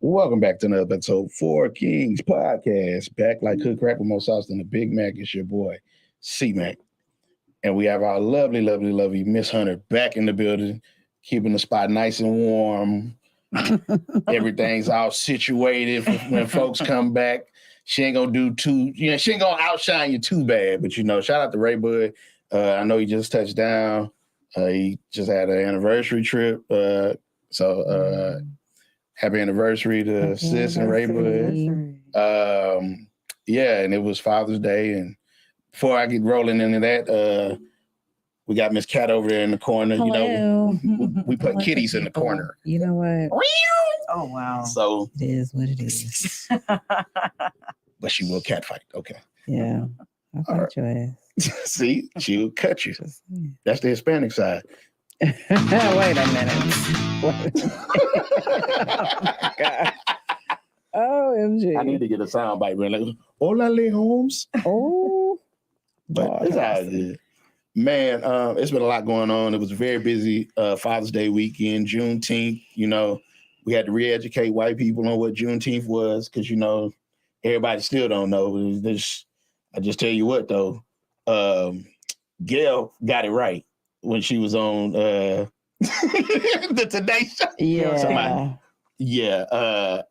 Welcome back to another episode of Four Kings Podcast. Back like cook crap with more sauce than a Big Mac. It's your boy, C-Mac. And we have our lovely, lovely, lovely Miss Hunter back in the building, keeping the spot nice and warm. Everything's all situated for when folks come back. She ain't gonna do too, she ain't gonna outshine you too bad. But shout out to Ray Bud. I know he just touched down. He just had an anniversary trip. Happy anniversary to Sis and Ray Bud. And it was Father's Day. And before I get rolling into that, we got Miss Cat over there in the corner. Hello. We put kitties in the corner. You know what? Oh, wow. So it is what it is. But she will cat fight. Okay. Yeah. I'll fight your ass. See, she'll cut you. That's the Hispanic side. Wait a minute. Oh, my God. OMG. I need to get a sound bite, man. Like, hola, Lee Holmes. Oh. But it's all good. Man, it's been a lot going on. It was a very busy Father's Day weekend, Juneteenth. We had to re-educate white people on what Juneteenth was because, everybody still don't know. I just tell you what, though. Gail got it right when she was on the Today Show. Yeah.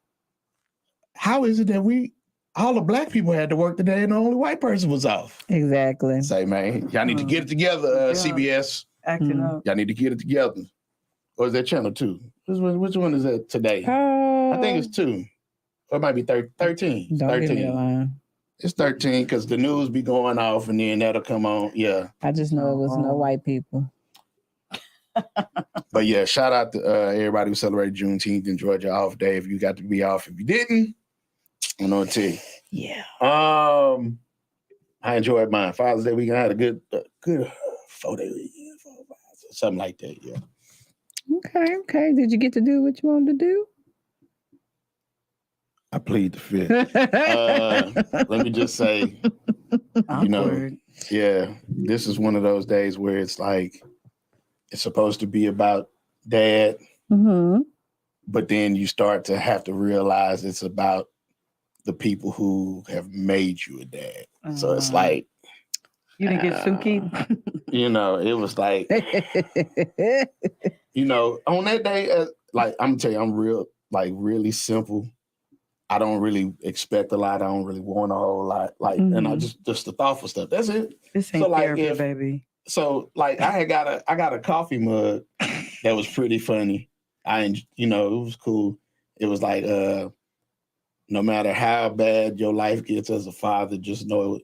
How is it that all the black people had to work today and the only white person was off? Exactly. Say, man, y'all need to get it together, CBS. Acting up. Y'all need to get it together. Or is that channel 2? Which one is that today? I think it's 2. Or it might be 13. Don't 13. give me a line. It's 13 because the news be going off and then that'll come on. Yeah. I just know it was no white people. But yeah, shout out to everybody who celebrated Juneteenth. Enjoyed your off day. If you got to be off, if you didn't, I'm gonna tell you. Yeah. I enjoyed mine. Father's Day weekend. I had a good 4-day weekend, something like that. Yeah. Okay. Did you get to do what you wanted to do? I plead the fifth. Let me just say, this is one of those days where it's like it's supposed to be about dad, but then you start to have to realize it's about the people who have made you a dad. So it's like you didn't get Suki. It was like on that day, like I'm gonna tell you, I'm really simple. I don't really expect a lot. I don't really want a whole lot. And I just the thoughtful stuff. That's it. This ain't therapy, baby. So I got a coffee mug that was pretty funny. It was cool. It was like, no matter how bad your life gets as a father, just know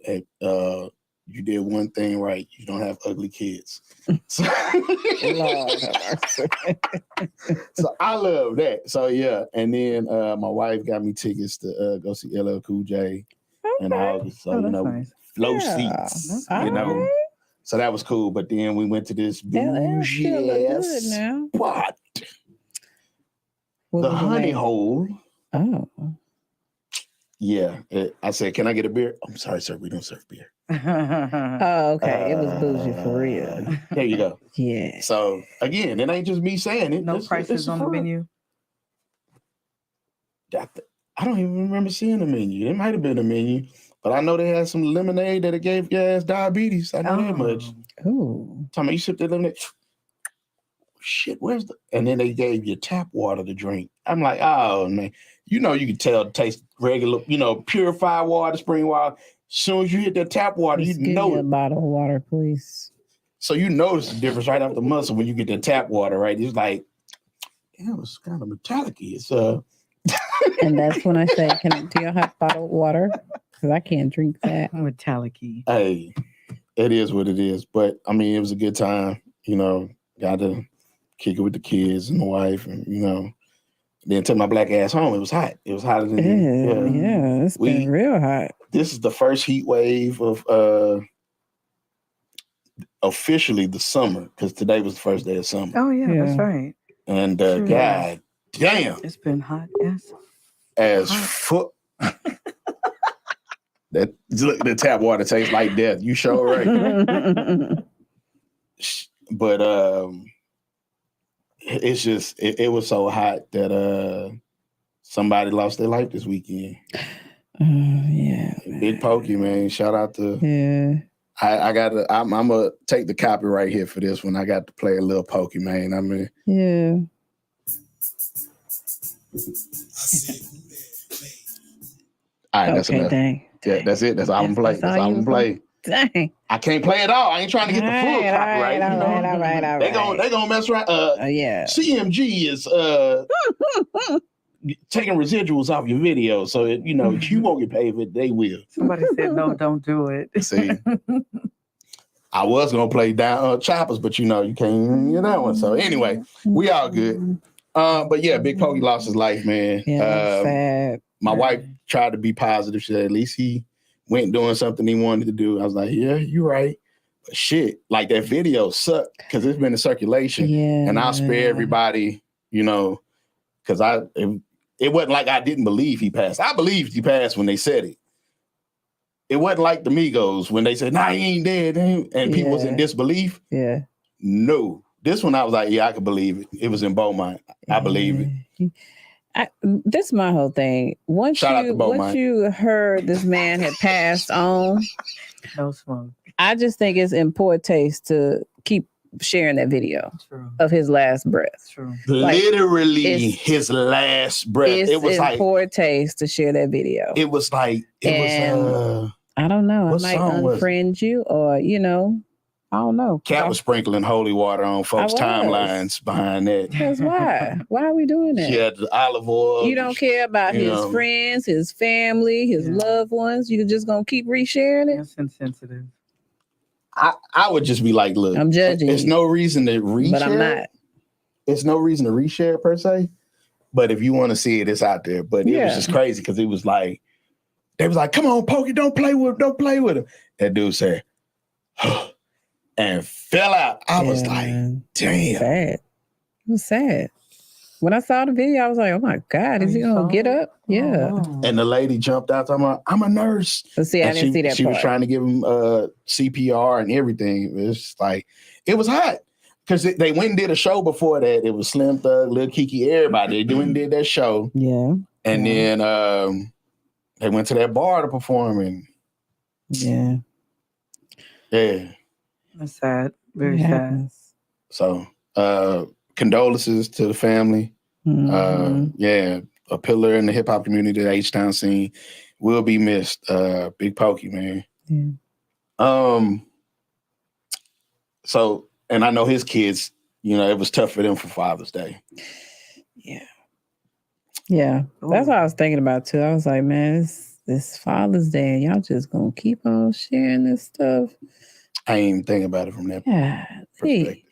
you did one thing right. You don't have ugly kids. So, so I love that. So yeah. And then my wife got me tickets to go see LL Cool J and all this. So, nice. Flow seats, Right. So that was cool. But then we went to this bougie ass spot. What the was your honey name? hole. Oh. Yeah. I said, can I get a beer? I'm sorry, sir. We don't serve beer. Oh, okay. It was bougie for real. There you go. Yeah. So again, it ain't just me saying it. No It's prices on the for real. menu. I don't even remember seeing the menu. It might have been a menu, but I know they had some lemonade that it gave your ass diabetes. I know that much. Oh. Tell me, you sip that lemonade. Shit, where's the? And then they gave you tap water to drink. I'm like, oh man, you can tell the taste regular, purified water, spring water. As soon as you hit that tap water, Just you give know me a it. bottle of water, please. So you notice the difference right off the muscle when you get the tap water, right? It's like, damn, it's kind of metallic-y. It's And that's when I say, do y'all have bottled water? Because I can't drink that. Metallic-y. Hey, it is what it is. But I mean, it was a good time. Got to kick it with the kids and the wife, and then took my black ass home. It was hot. It was hotter than Yeah, it's been real hot. This is the first heat wave of officially the summer, because today was the first day of summer. Oh yeah. That's right. And God damn, it's been hot as foot. That look, the tap water tastes like death. You sure right. But it's just it was so hot that somebody lost their life this weekend. Yeah. Big Pokey, man. Shout out to I'm gonna take the copyright here for this one. I got to play a little Pokey, man. I mean, yeah. All right, that's enough. Dang. Yeah, that's it. That's all I'm playing. That's all I'm playing. Dang. I can't play it all. I ain't trying to get the full copyright. All right. They gonna mess around. Yeah. CMG is taking residuals off your video, so you won't get paid for it. They will. Somebody said no, don't do it. See, I was gonna play down choppers, but you can't get that one. So anyway, we all good. But yeah, Big Pokey lost his life, man. Yeah, sad. My wife tried to be positive. She said at least he went doing something he wanted to do. I was like, yeah, you're right. But shit, like that video sucked because it's been in circulation. Yeah. And I'll spare everybody, because it wasn't like I didn't believe he passed. I believed he passed when they said it. It wasn't like the Migos when they said, nah, he ain't dead. And people was in disbelief. Yeah. No. This one I was like, yeah, I could believe it. It was in Beaumont. I believe it. This is my whole thing. Once you heard this man had passed on, no smoke. I just think it's in poor taste to keep sharing that video of his last breath. True. Literally his last breath. It was like poor taste to share that video. It was like I don't know. I might unfriend you, or I don't know. Cat was sprinkling holy water on folks' timelines behind that. Because why? Why are we doing that? Yeah, the olive oil. You don't care about his friends, his family, his loved ones. You're just gonna keep resharing it. That's insensitive. I would just be like, look, I'm judging. There's no reason to reshare. But I'm not. It's no reason to reshare per se. But if you want to see it, it's out there. But it was just crazy because it was like, they was like, come on, Pokey, don't play with him. That dude said, and fell out. I was like, damn. Sad. It was sad. When I saw the video, I was like, oh my God, is he going to get up? Yeah. And the lady jumped out talking about, I'm a nurse. But see, I didn't see that part. She was trying to give him CPR and everything. It was like, it was hot. Because they went and did a show before that. It was Slim Thug, Lil Kiki, everybody. They went and did that show. Yeah. And then they went to that bar to perform. And yeah. That's sad. Very sad. So, condolences to the family. Mm-hmm. A pillar in the hip hop community, the H-Town scene, will be missed. Big Pokey, man. Yeah. So, and I know his kids, it was tough for them for Father's Day. Yeah. Yeah. Ooh. That's what I was thinking about too. I was like, man, this Father's Day, and y'all just gonna keep on sharing this stuff. I ain't even thinking about it from that perspective.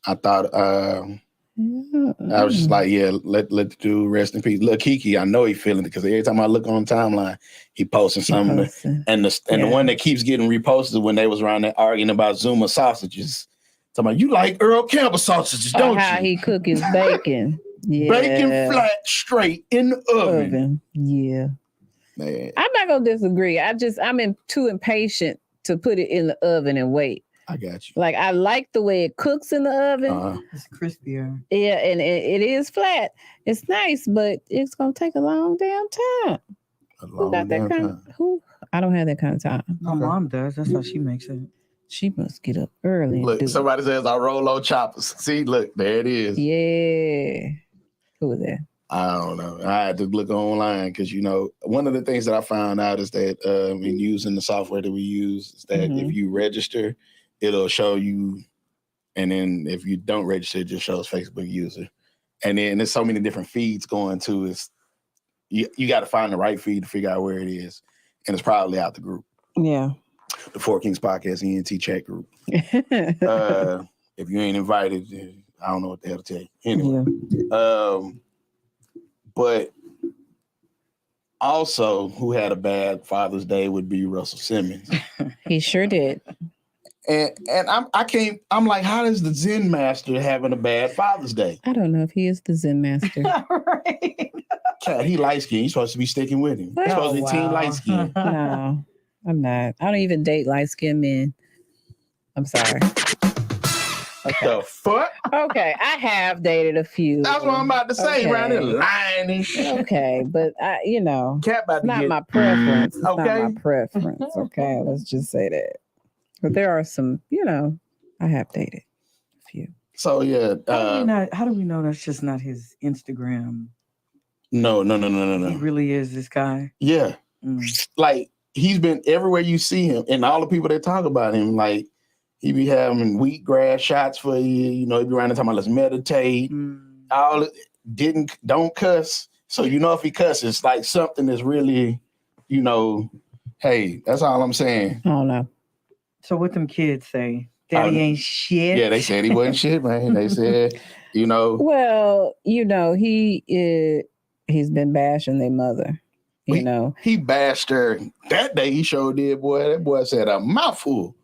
I thought I was just like, let the dude rest in peace. Look, Kiki, I know he feeling it because every time I look on the timeline, he posting something. And the one that keeps getting reposted when they was around there arguing about Zuma sausages. Talking about, you like Earl Campbell sausages, don't you? How he cook his bacon. bacon flat straight in the oven. Yeah. Man, I'm not gonna disagree. I'm too impatient to put it in the oven and wait. I got you. Like I like the way it cooks in the oven. It's crispier. Yeah, and it is flat. It's nice, but it's gonna take a long damn time. Who got that kind of who? I don't have that kind of time. My mom does. That's how she makes it. She must get up early. Look, somebody says I roll on choppers. See, look, there it is. Yeah. Who was that? I don't know. I had to look online because, one of the things that I found out is that in using the software that we use is that if you register, it'll show you. And then if you don't register, it just shows Facebook user. And then there's so many different feeds going to it. You got to find the right feed to figure out where it is. And it's probably out the group. Yeah. The Four Kings Podcast ENT chat group. If you ain't invited, I don't know what the hell to tell you. Anyway. Yeah. But also, who had a bad Father's Day would be Russell Simmons. He sure did. And I'm like, how is the Zen master having a bad Father's Day? I don't know if he is the Zen master. Right. Cat, he light skinned. You're supposed to be sticking with him. He's supposed to be team light skinned. No, I'm not. I don't even date light skinned men. I'm sorry. Okay. The fuck? Okay, I have dated a few. That's what I'm about to say. Around there lying and shit. Okay, but Cat about to not get... my preference. It's okay. not my preference. Okay, let's just say that. But there are some, I have dated a few. So yeah. How do we know that's just not his Instagram? No. He really is this guy. Yeah. Like he's been everywhere you see him, and all the people that talk about him, like he be having wheatgrass shots for you. He be around there talking about let's meditate. Don't cuss. So if he cusses, like something that's really, hey, that's all I'm saying. I don't know. So what them kids say? Daddy ain't shit. Yeah, they said he wasn't shit, man. They said, Well, he's been bashing their mother. He bashed her that day. He sure did, boy. That boy said a mouthful.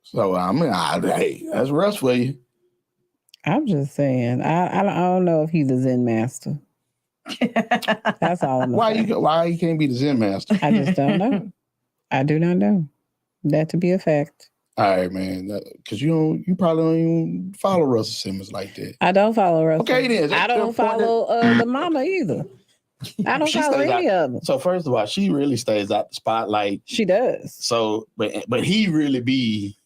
So hey, that's Russ for you. I'm just saying. I don't know if he's the Zen master. That's all I'm saying. Why he can't be the Zen master? I just don't know. I do not know that to be a fact. All right, man. Because you probably don't even follow Russell Simmons like that. I don't follow Russell. Okay, then. I don't follow the mama either. I don't follow any of them. So first of all, she really stays out the spotlight. She does. So, but he really be.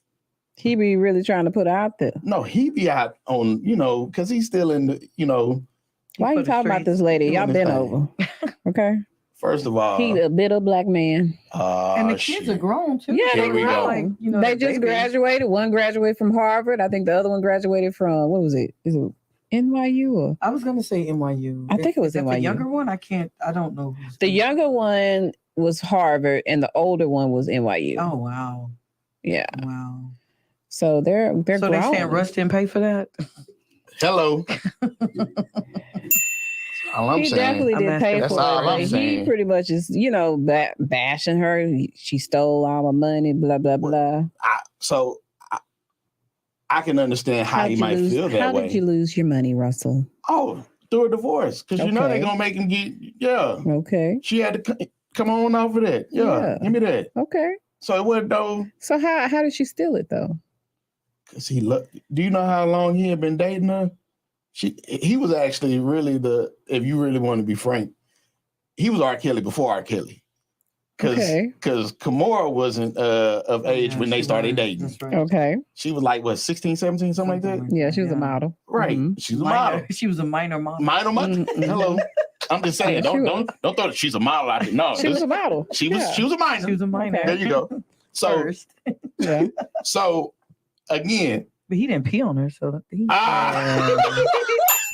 He be really trying to put her out there. No, he be out on, because he's still in the, Why are you talking about this lady? Y'all been over. Okay. First of all, he a bitter black man. And the kids are grown too. Yeah, they're grown. They just graduated. One graduated from Harvard. I think the other one graduated from, what was it? Is it NYU or? I was gonna say NYU. I think it was NYU. The younger one, I don't know. The younger one was Harvard and the older one was NYU. Oh wow. Yeah. Wow. So they're so grown. They saying Russ didn't pay for that? Hello. All I'm he saying. Definitely did pay that's for all it. I'm saying. He pretty much is, bashing her. She stole all my money, blah, blah, blah. I can understand how he might feel that way. How did you lose your money, Russell? Oh, through a divorce. Because they're going to make him get, Okay. She had to come on off of that. Yeah. Give me that. Okay. So it wasn't though. So how did she steal it though? Because do you know how long he had been dating her? He was actually really if you really want to be frank, he was R. Kelly before R. Kelly. Because Kimora wasn't of age when they started dating. Right. Okay. She was like, what, 16, 17, something like that? Yeah, she was a model. Right. Mm-hmm. She's a model. She was a minor model. Minor model? Mm-hmm. Hello. I'm just saying, don't throw she's a model out there. No. She was a model. She was a minor. She was a minor. There you go. So First. Yeah. So again. But he didn't pee on her, so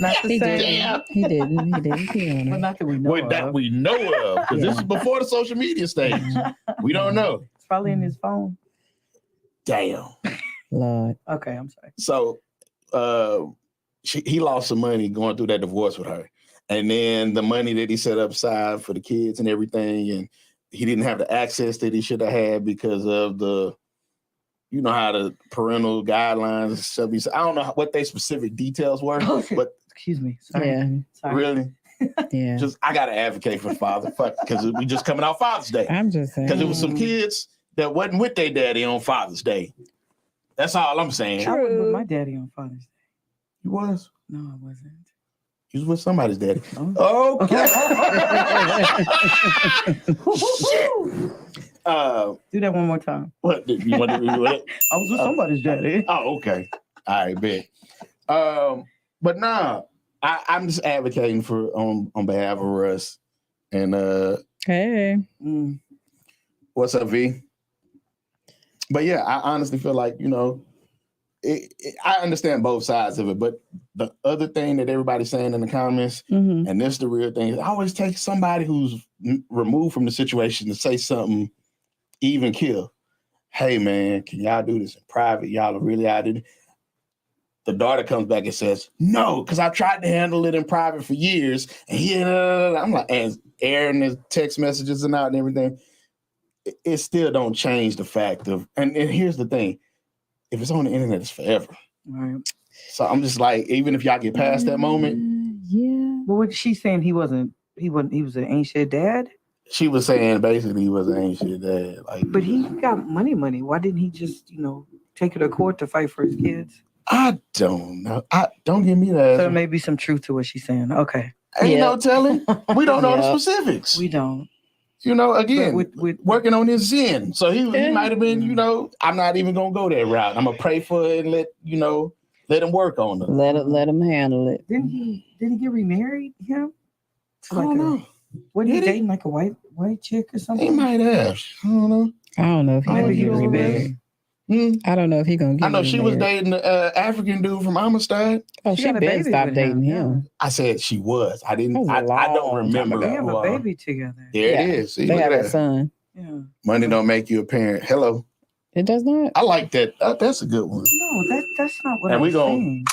not the he same. Didn't. He didn't pee on her. Well, not that we know of. That we know of. Because this is before the social media stage. We don't know. It's probably in his phone. Damn. Lord. Okay, I'm sorry. So he lost some money going through that divorce with her. And then the money that he set up aside for the kids and everything, and he didn't have the access that he should have had because of how the parental guidelines and stuff. I don't know what their specific details were, but Excuse me. Sorry. Yeah. Sorry. Really? Yeah. I gotta advocate for the father, because we just coming out Father's Day. I'm just saying. Because there was some kids that wasn't with their daddy on Father's Day. That's all I'm saying. I wasn't with my daddy on Father's Day. You was? No, I wasn't. You was with somebody's daddy. Oh. Okay. Do that one more time. What? You want to do it? I was with somebody's daddy. Oh, okay. All right, bet. But nah, I'm just advocating for on behalf of Russ. And hey. What's up, V? But yeah, I honestly feel like, I understand both sides of it, but the other thing that everybody's saying in the comments, and this is the real thing, it always takes somebody who's removed from the situation to say something even kill. Hey man, can y'all do this in private? Y'all are really out of it. The daughter comes back and says, no, because I tried to handle it in private for years. And I'm like, and airing the text messages and out and everything. It still don't change the fact of, and here's the thing, if it's on the internet, it's forever. Right. So I'm just like, even if y'all get past that moment. Yeah. But what she's saying, he was an ancient dad? She was saying basically he was an ancient dad. But he got money. Why didn't he just, take her to court to fight for his kids? I don't know. Don't give me that. So there may be some truth to what she's saying. Okay. Ain't no telling. We don't know the specifics. We don't. Again, with working on his sin. So he might have been, I'm not even going to go that route. I'm going to pray for it and let him work on it. Let him handle it. Didn't he get remarried, him? I don't know. Wasn't he dating like a white chick or something? He might have. I don't know. I don't know if Maybe he remarried. I don't know if he gonna get. I know she was dating the African dude from Amistad. Oh, she better stop dating him. I said she was. I didn't. I don't remember. They have a baby together. There it is. See, they have a son. Yeah. Money don't make you a parent. Hello. It does not. I like that. That's a good one. No, that's not what I'm saying.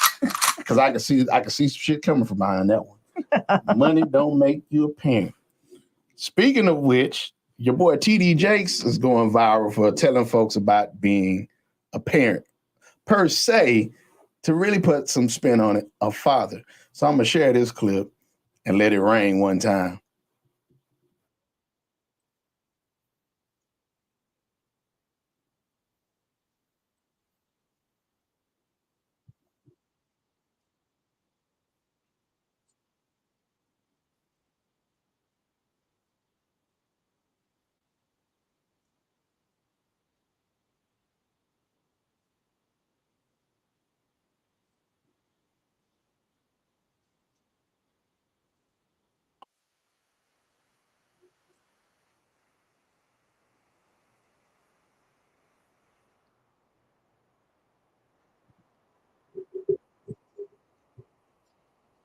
Because I can see some shit coming from behind that one. Money don't make you a parent. Speaking of which, your boy TD Jakes is going viral for telling folks about being a parent, per se, to really put some spin on it, a father. So I'm going to share this clip and let it rain one time.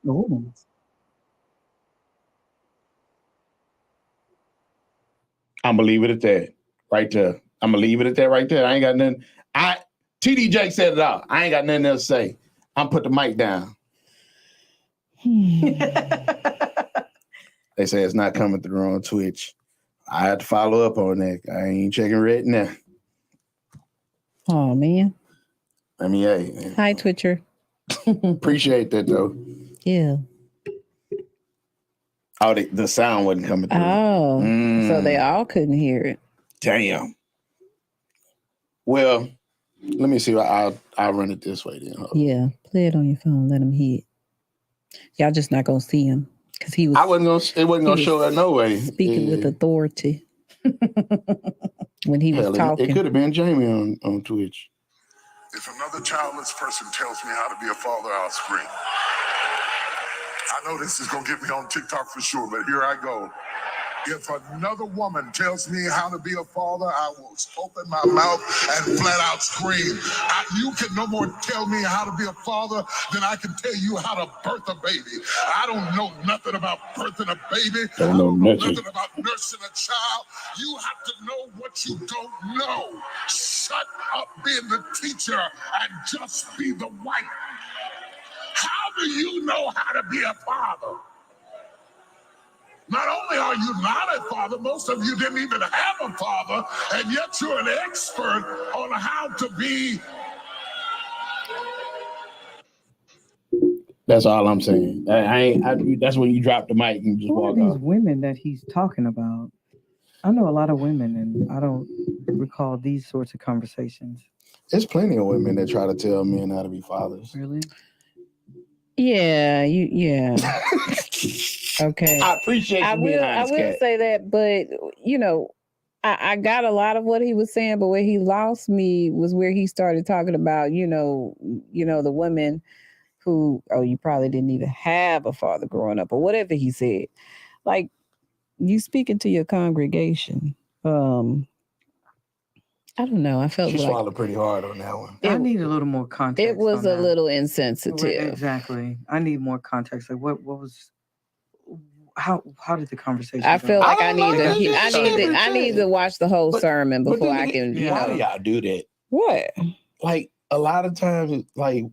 Oh. I'm gonna leave it at that right there. I'm gonna leave it at that right there. I ain't got nothing. TD Jake said it all. I ain't got nothing else to say. I'm put the mic down. They say it's not coming through on Twitch. I have to follow up on that. I ain't checking right now. Oh man. I mean, hey. Man. Hi, Twitcher. Appreciate that though. Yeah. Oh, the sound wasn't coming through. Oh, so they all couldn't hear it. Damn. Well, let me see. I'll run it this way then. Yeah, play it on your phone. Let him hear it. Y'all just not gonna see him because he was. It wasn't gonna show her no way. Speaking with authority when he was talking. It could have been Jamie on Twitch. If another childless person tells me how to be a father, I'll scream. I know this is going to get me on TikTok for sure, but here I go. If another woman tells me how to be a father, I will open my mouth and flat out scream. You can no more tell me how to be a father than I can tell you how to birth a baby. I don't know nothing about birthing a baby. I don't know nothing about nursing a child. You have to know what you don't know. Shut up being the teacher and just be the wife. How do you know how to be a father? Not only are you not a father, most of you didn't even have a father, and yet you're an expert on how to be. That's all I'm saying. That's when you drop the mic and just Who are walk these off. women that he's talking about? I know a lot of women, and I don't recall these sorts of conversations. There's plenty of women that try to tell men how to be fathers. Really? Yeah, okay. I appreciate you being honest, I will Kat. say that, but I got a lot of what he was saying, but where he lost me was where he started talking about, the women who, you probably didn't even have a father growing up or whatever he said. Like, you speaking to your congregation. I don't know. I felt She like swallowed pretty hard on that one. I need a little more context. it was on a that. little insensitive. Exactly. I need more context. Like what was how did the conversation I go? feel like I need need to watch the whole sermon But before then I again, can, a lot of y'all do that. What? Like a lot of times, like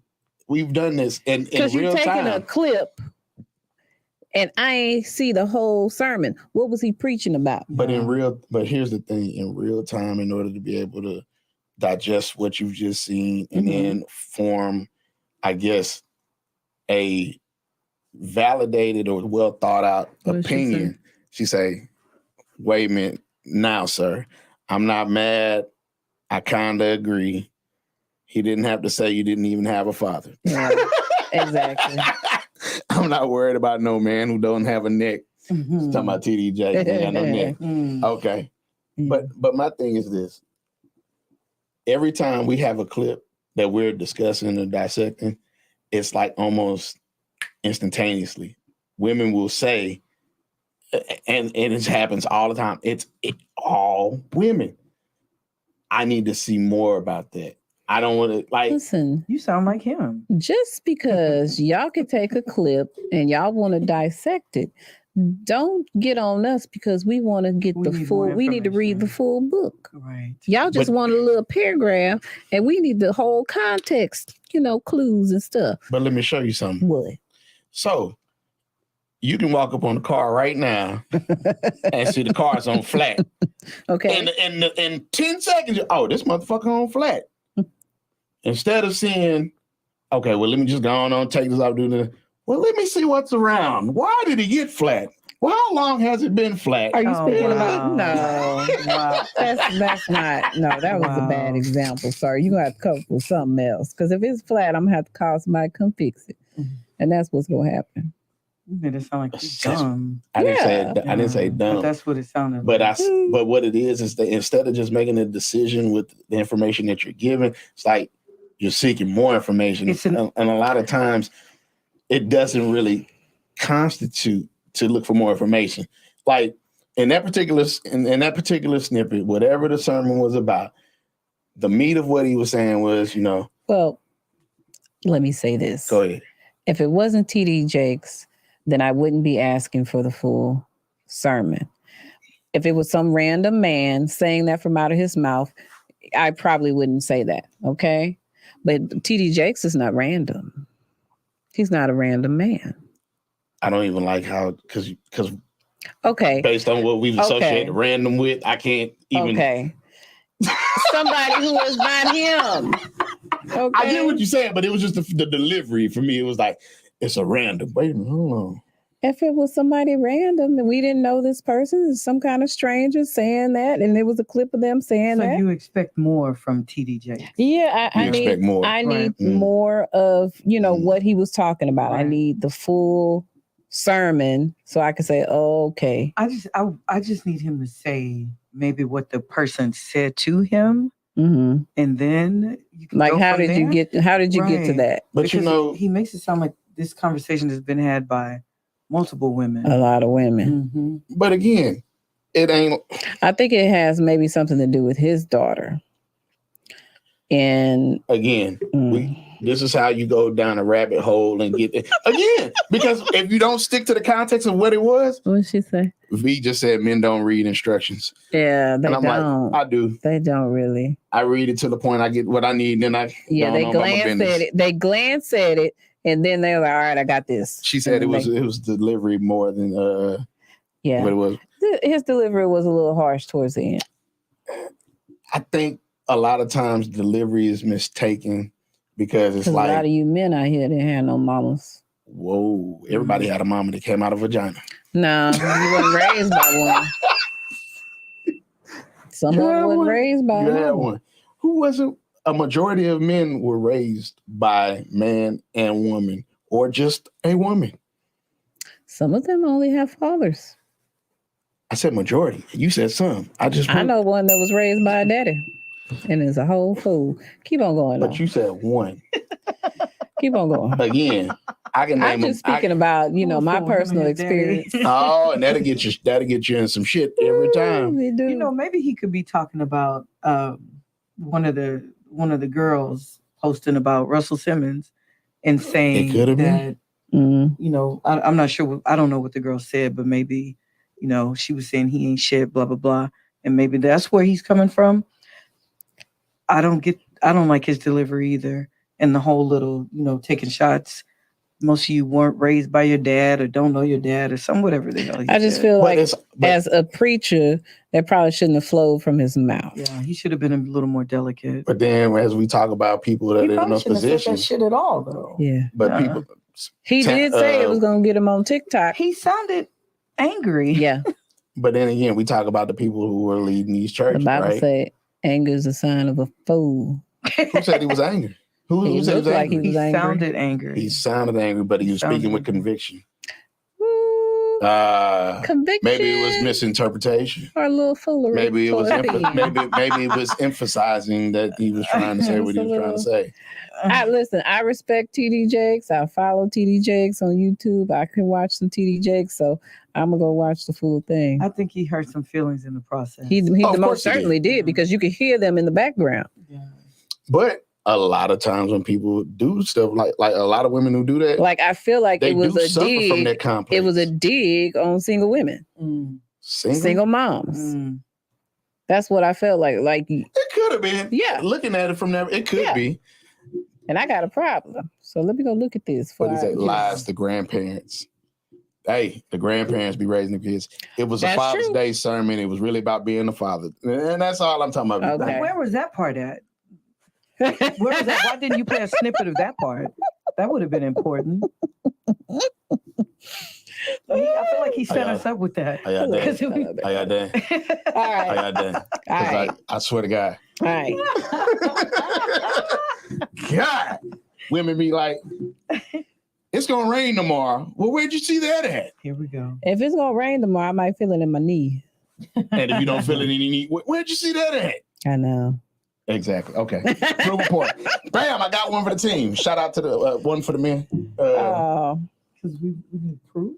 we've done this in Because you're real taking time. a clip and I ain't see the whole sermon. What was he preaching about? But here's the thing: in real time, in order to be able to digest what you've just seen and then form, I guess, a validated or well thought out opinion, she say, "Wait a minute, now, sir, I'm not mad. I kind of agree. He didn't have to say you didn't even have a father." Yeah, exactly. I'm not worried about no man who don't have a neck. Talking about TD Jakes, ain't got no neck. Okay. But my thing is this. Every time we have a clip that we're discussing or dissecting, it's like almost instantaneously. Women will say, and it happens all the time, it's all women. I need to see more about that. I don't want to Listen. You sound like him. Just because y'all can take a clip and y'all want to dissect it, don't get on us because we want to get the full. We need to read the full book. Right. Y'all just want a little paragraph, and we need the whole context. Clues and stuff. But let me show you something. What? So you can walk up on the car right now and see the car's on flat. Okay. And in 10 seconds, this motherfucker on flat. Instead of saying, okay, well, let me just go on take this out, do this. Well, let me see what's around. Why did it get flat? Well, how long has it been flat? Are you speaking about? No. Wow. That's not. No, that was a bad example. Sorry, you gonna have to come up with something else. Because if it's flat, I'm gonna have to call somebody to come fix it, and that's what's gonna happen. You made it sound like you're dumb. I didn't say dumb. But that's what it sounded but like. But what it is that instead of just making a decision with the information that you're given, it's like you're seeking more information. And a lot of times it doesn't really constitute to look for more information. Like in that particular snippet, whatever the sermon was about, the meat of what he was saying was, Well, let me say this. Go ahead. If it wasn't TD Jakes, then I wouldn't be asking for the full sermon. If it was some random man saying that from out of his mouth, I probably wouldn't say that. Okay. But TD Jakes is not random. He's not a random man. I don't even like how, because okay, based on what we've associated random with, I can't even. Okay. Somebody who is not him. Okay. I get what you're saying, but it was just the delivery for me. It was like, it's a random. Wait a minute, hold on. If it was somebody random and we didn't know this person, some kind of stranger saying that, and there was a clip of them saying that. So you expect more from TDJ? Yeah, I need more. I need more of what he was talking about. Right. I need the full sermon so I can say, oh, okay. I just need him to say maybe what the person said to him, and then you can go how did you get to that? But because he makes it sound like this conversation has been had by multiple women. A lot of women. But again, it ain't. I think it has maybe something to do with his daughter. And again, this is how you go down a rabbit hole and get it. Again, because if you don't stick to the context of what it was. What did she say? V just said men don't read instructions. Yeah, they don't. Like, I do. They don't really. I read it to the point I get what I need, and then they glance at it. They glance at it. And then they were like, all right, I got this. She said it was delivery more than what it was. His delivery was a little harsh towards the end. I think a lot of times delivery is mistaken because it's like a lot of you men out here didn't have no mamas. Whoa. Everybody had a mama that came out of vagina. No, you wasn't raised by one. Some of them wasn't raised by You had one. one. Who wasn't? A majority of men were raised by man and woman, or just a woman. Some of them only have fathers. I said majority. You said some. I know one that was raised by a daddy and is a whole fool. Keep on going. But you said one. Keep on going. Again, I can name. I'm just speaking about, my personal experience. Oh, and that'll get you in some shit every time. Maybe he could be talking about one of the girls posting about Russell Simmons and saying that I'm not sure. I don't know what the girl said, but maybe she was saying he ain't shit, blah blah blah, and maybe that's where he's coming from. I don't like his delivery either, and the whole little taking shots. Most of you weren't raised by your dad or don't know your dad or whatever the hell. I just feel like as a preacher, that probably shouldn't have flowed from his mouth. Yeah, he should have been a little more delicate. But then as we talk about people that are in those positions, that shit at all though. Yeah, but people. He did say it was going to get him on TikTok. He sounded angry. Yeah. But then again, we talk about the people who are leading these churches. The Bible said anger is a sign of a fool. Who said he was angry? Who said he was angry? Like he was angry. Sounded angry. He sounded angry, but he was speaking with conviction. Conviction. Maybe it was misinterpretation. Or a little foolery. Maybe it was maybe it was emphasizing that he was trying to say what he was trying to say. I respect TD Jakes. I follow TD Jakes on YouTube. I can watch some TD Jakes, so I'm gonna go watch the full thing. I think he hurt some feelings in the process. He most certainly did because you could hear them in the background. Yeah. But a lot of times when people do stuff like a lot of women who do that, like I feel like it was a dig from that complex. It was a dig on single women, single moms. That's what I felt like. Like it could have been. Yeah, looking at it from there, it could be. And I got a problem, so let me go look at this. What is that? Lies to grandparents. Hey, the grandparents be raising the kids. It was a Father's Day sermon. It was really about being a father, and that's all I'm talking about. Okay. Where was that part at? Where was that? Why didn't you play a snippet of that part? That would have been important. I feel like he set us up with that. I got that. All right. I got that. All right. I swear to God. All right. God. Women be like, it's going to rain tomorrow. Well, where'd you see that at? Here we go. If it's going to rain tomorrow, I might feel it in my knee. And if you don't feel it in your knee, where'd you see that at? I know. Exactly. Okay. Prove a point. Bam, I got one for the team. Shout out to the one for the men. Because we need proof?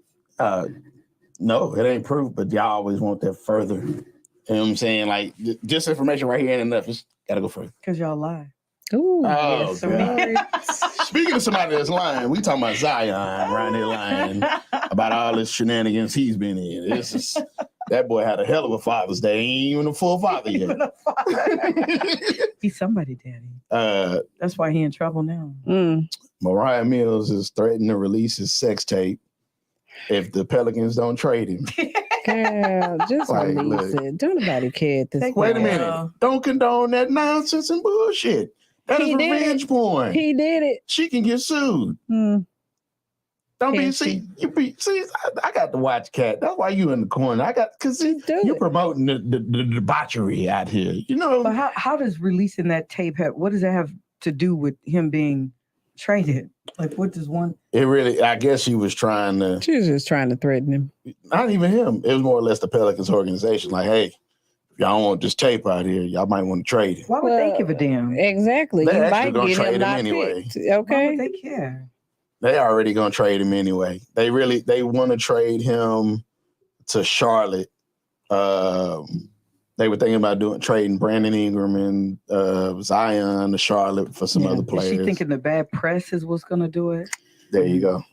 No, it ain't proof, but y'all always want that further. You know what I'm saying? Like, just information right here ain't enough. Just gotta go further. Because y'all lie. Ooh, yes, Speaking of somebody that's lying, we talking about Zion around here lying about all this shenanigans he's been in. That boy had a hell of a Father's Day. He ain't even a full father yet. He's somebody, daddy. That's why he in trouble now. Mariah Mills is threatening to release his sex tape if the Pelicans don't trade him. Girl, just release it. Don't nobody care at this point. Wait a minute. Don't condone that nonsense and bullshit. That is revenge porn. He did it. She can get sued. Don't be see. I got to watch Cat. That's why you in the corner. Because you're promoting the debauchery out here. You know. But how does releasing that tape have? What does that have to do with him being traded? Like, what does one? It really. I guess she was trying to. She was just trying to threaten him. Not even him. It was more or less the Pelicans organization. Like, hey, if y'all don't want this tape out here, y'all might want to trade it. Why would they give a damn? Exactly. They're actually going to trade him anyway. Picked. Okay. Why would they care? They already going to trade him anyway. They want to trade him to Charlotte. They were thinking about trading Brandon Ingram and Zion to Charlotte for some other players. Is she thinking the bad press is what's going to do it? There you go.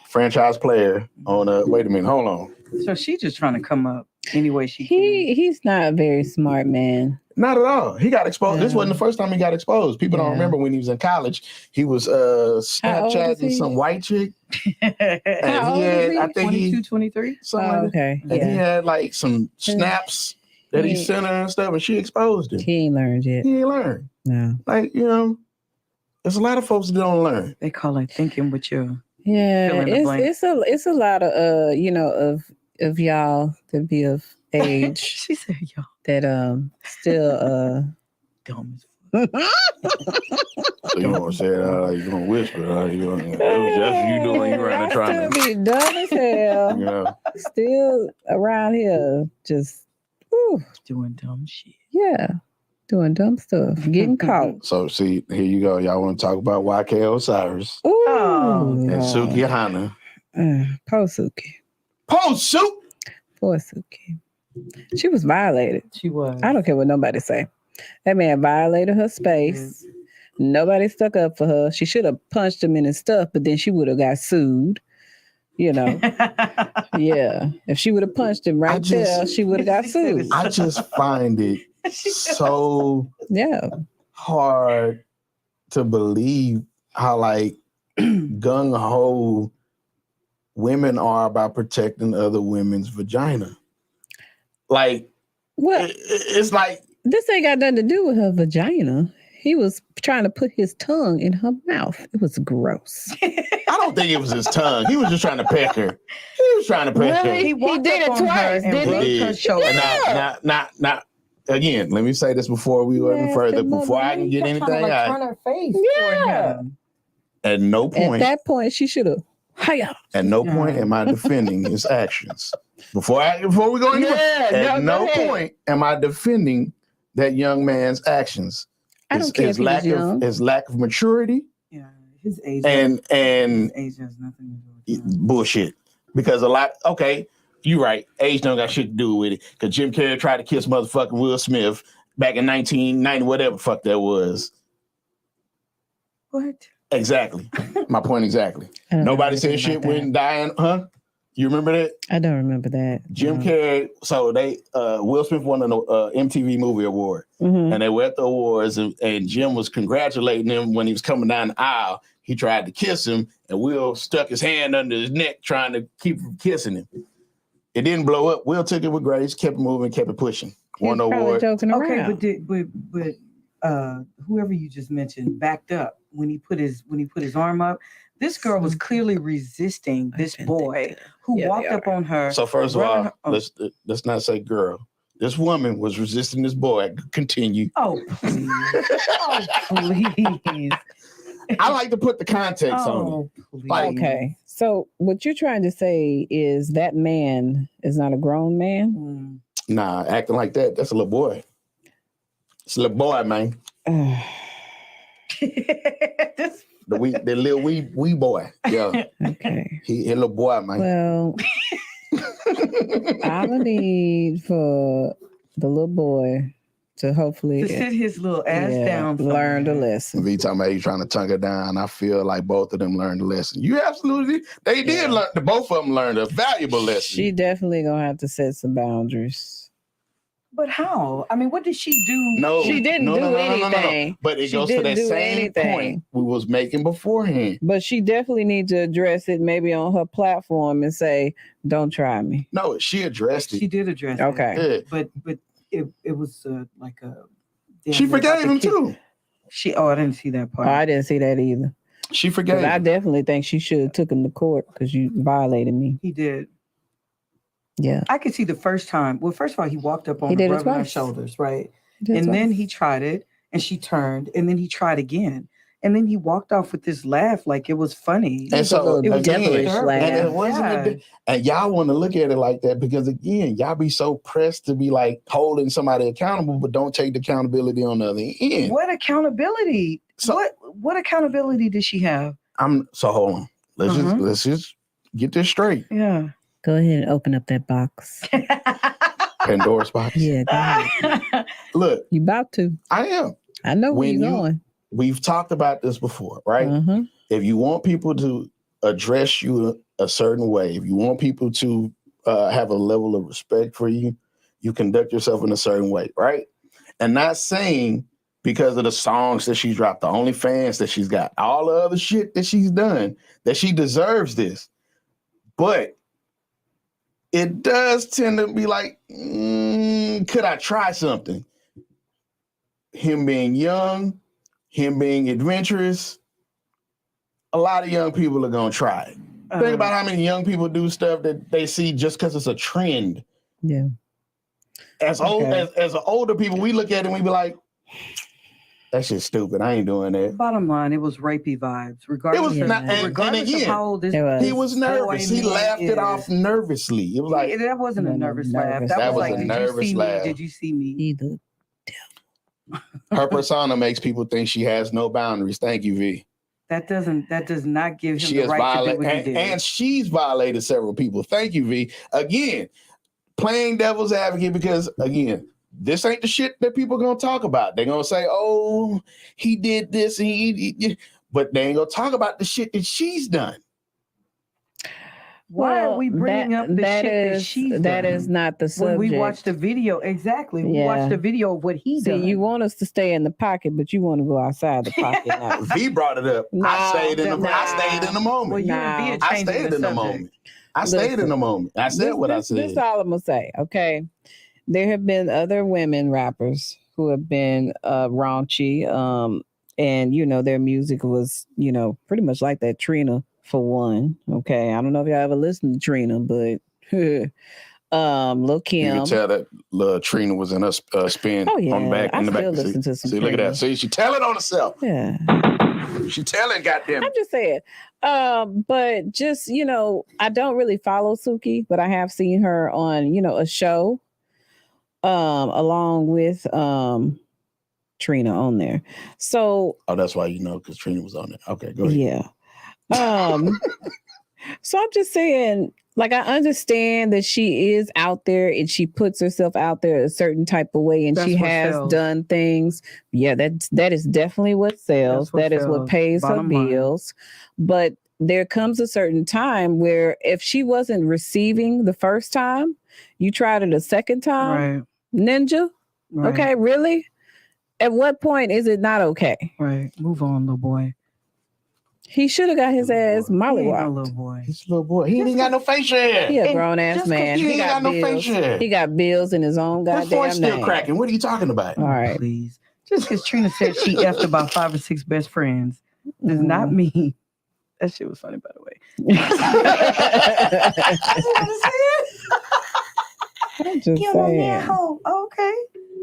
Franchise player on wait a minute, hold on. So she's just trying to come up any way she can. He's not a very smart man. Not at all. He got exposed. Yeah. This wasn't the first time he got exposed. People don't remember when he was in college. He was Snapchatting some white chick. And how old is he? I think 22, 23? Something like okay. That. And he had like some snaps that he sent her and stuff, and she exposed him. He ain't learned yet. He ain't learned. No. Like, there's a lot of folks that don't learn. They call it thinking with your Yeah, Fill in the blank. it's a lot of of y'all that be of age. She said, "Y'all that still dumb as So you gonna say you gonna whisper? That's you doing. You around there trying still be dumb as hell. you know. Still around here, just doing dumb shit." Yeah, doing dumb stuff, getting caught. So see, here you go. Y'all want to talk about YK Osiris Ooh, and Suki Hana? Poor Suki. Poor Suki. She was violated. She was. I don't care what nobody say. That man violated her space. Nobody stuck up for her. She should have punched him in his stuff, but then she would have got sued. You know. Yeah. If she would have punched him there, she would have got sued. I just find it so hard to believe how like gung-ho women are about protecting other women's vagina. Like, it's like this ain't got nothing to do with her vagina. He was trying to put his tongue in her mouth. It was gross. I don't think it was his tongue. He was just trying to peck her. He was trying to peck her. He did it twice, didn't he? And not again, let me say this before we go any further. Before I can get anything out. Turn her face. Yeah. At no point. At that point, she should have. At no point am I defending his actions. Before we go anywhere, at no point am I defending that young man's actions. I don't care if he was young. His lack of maturity. Yeah, his age. And his age has nothing to do with that. Bullshit. Because you're right. Age don't got shit to do with it. Because Jim Carrey tried to kiss motherfucking Will Smith back in 1990, whatever the fuck that was. What? Exactly. My point exactly. Nobody said shit when dying, huh? You remember that? I don't remember that. Jim Carrey. So Will Smith won an MTV Movie Award, and they were at the awards, and Jim was congratulating him when he was coming down the aisle. He tried to kiss him, and Will stuck his hand under his neck trying to keep him kissing him. It didn't blow up. Will took it with grace, kept it moving, kept it pushing. Won award. Okay, but whoever you just mentioned backed up when he put his arm up. This girl was clearly resisting this boy who walked up on her. So first of all, let's not say girl. This woman was resisting this boy. Continue. Oh, please. Oh, please. I like to put the context on it. Like, okay. So what you're trying to say is that man is not a grown man? Nah, acting like that's a little boy. It's a little boy, man. The little wee boy. Yeah. Okay. He a little boy, man. Well, I would need for the little boy to hopefully to sit his little ass down, learn the lesson. V talking about you trying to tongue her down. I feel like both of them learned the lesson. You absolutely, they did learn. Both of them learned a valuable lesson. She definitely gonna have to set some boundaries. But how? I mean, what did she do? No, she didn't do anything. No. But it goes to that same point we was making beforehand. But she definitely needs to address it maybe on her platform and say, don't try me. No, she addressed it. She did address it. But it was like a... She forgave him too. I didn't see that part. Oh, I didn't see that either. She forgave him. I definitely think she should have took him to court because you violated me. He did. Yeah. I could see the first time. Well, first of all, he walked up on her, rubbing her shoulders, right? And then he tried it, and she turned, and then he tried again. And then he walked off with this laugh like it was funny. And so it was devilish laugh. And it wasn't and y'all want to look at it like that because again, y'all be so pressed to be like holding somebody accountable, but don't take the accountability on the other end. What accountability? So, what accountability did she have? So hold on. Let's just get this straight. Yeah. Go ahead and open up that box. Pandora's box. Yeah, go ahead. Look. You about to. I am. I know where you're going. We've talked about this before, right? If you want people to address you a certain way, if you want people to have a level of respect for you, you conduct yourself in a certain way, right? And not saying because of the songs that she dropped, the OnlyFans that she's got, all the other shit that she's done, that she deserves this. But it does tend to be like, could I try something? Him being young, him being adventurous, a lot of young people are gonna try it. Think about how many young people do stuff that they see just because it's a trend. Yeah. As older people, we look at it and we be like, that shit's stupid. I ain't doing that. Bottom line, it was rapey vibes. Regardless, regardless of how old this he was nervous. He laughed it off nervously. It was like that wasn't a nervous laugh. That was like, a nervous laugh. Did you see me? Either. Her persona makes people think she has no boundaries. Thank you, V. That does not give him the right to do what he did. And she's violated several people. Thank you, V. Again, playing devil's advocate because, again, this ain't the shit that people are going to talk about. They're going to say, oh, he did this, and but they ain't going to talk about the shit that she's done. Why are we bringing up the shit that she's done? That is not the subject. When we watched the video, exactly. We watched the video of what he done. You want us to stay in the pocket, but you want to go outside the pocket now. V brought it up. I stayed in the moment. Well, I stayed in the moment. I stayed in the moment. I said what I said. This is all I'm going to say, okay? There have been other women rappers who have been raunchy, and, you know, their music was, you know, pretty much like that. Trina, for one, okay? I don't know if y'all ever listened to Trina, but Lil' Kim. You can tell that Trina was in a spin on back in the back. See, look at that. See, she telling on herself. Yeah. She telling, goddamn. I'm just saying. But just, you know, I don't really follow Suki, but I have seen her on, you know, a show along with Trina on there. So that's why you know, because Trina was on it. Okay, go ahead. Yeah. So I'm just saying, like, I understand that she is out there and she puts herself out there a certain type of way, and she has done things. Yeah, that is definitely what sells. That is what pays her bills. But there comes a certain time where if she wasn't receiving the first time, you tried it a second time, right. Ninja. Right. Okay, really? At what point is it not okay? Right. Move on, little boy. He should have got his ass mollywopped. Little boy. He's a little boy. He ain't got no facial hair. He a grown ass man. He ain't got no facial hair. He got bills in his own goddamn name. His voice still cracking. What are you talking about? All right, please. Just because Trina said she effed about 5 or 6 best friends does not mean that shit was funny. By the way, I'm just saying. Okay.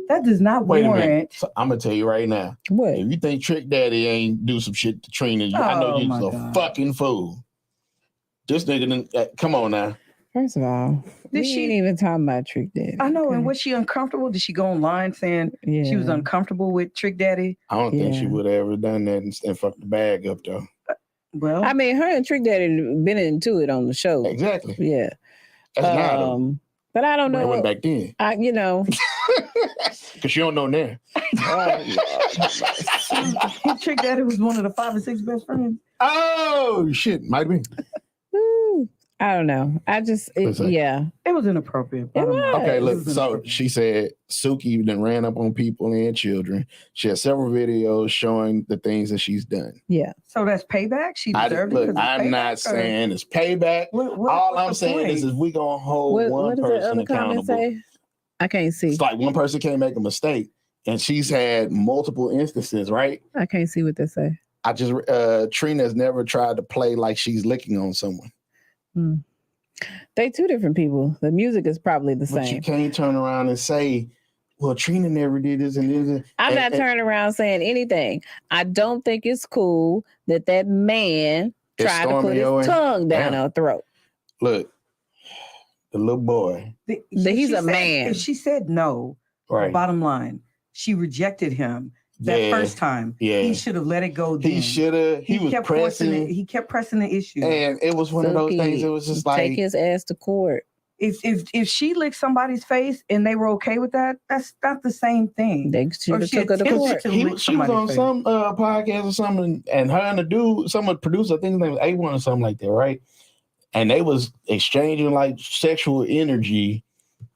That does not warrant. So I'm gonna tell you right now. What? If you think Trick Daddy ain't do some shit to Trina, I know you're just a fucking fool. This nigga, come on now. First of all, she ain't even talking about Trick Daddy. I know. Okay. And was she uncomfortable? Did she go online saying she was uncomfortable with Trick Daddy? I don't think she would have ever done that and fucked the bag up though. Well, I mean, her and Trick Daddy been into it on the show. Exactly. Yeah. That's but I don't know. It went back then. You know. Because you don't know now. Trick Daddy was one of the 5 or 6 best friends. Oh, shit. Might be. I don't know. It was inappropriate. It was. Okay, look. So she said Suki then ran up on people and children. She has several videos showing the things that she's done. Yeah. So that's payback? She deserved it? Look, I'm not saying it's payback. All I'm saying is we going to hold one person accountable. Say? I can't see. It's like one person can't make a mistake. And she's had multiple instances, right? I can't see what they say. Trina's never tried to play like she's licking on someone. They two different people. The music is probably the same. But you can't turn around and say, well, Trina never did this and this. I'm not turning around saying anything. I don't think it's cool that man tried to put his tongue down her throat. Look, the little boy. He's a man. If she said no, right. Bottom line, she rejected him. That first time, he should have let it go. Then. He should have. He was pressing. He kept pressing the issue, and it was one of those things. It was just like take his ass to court. If she licked somebody's face and they were okay with that, that's not the same thing. They should have took her to court. She was on some podcast or something, and her and the dude, someone producer, I think his name was A1 or something like that, right? And they was exchanging like sexual energy,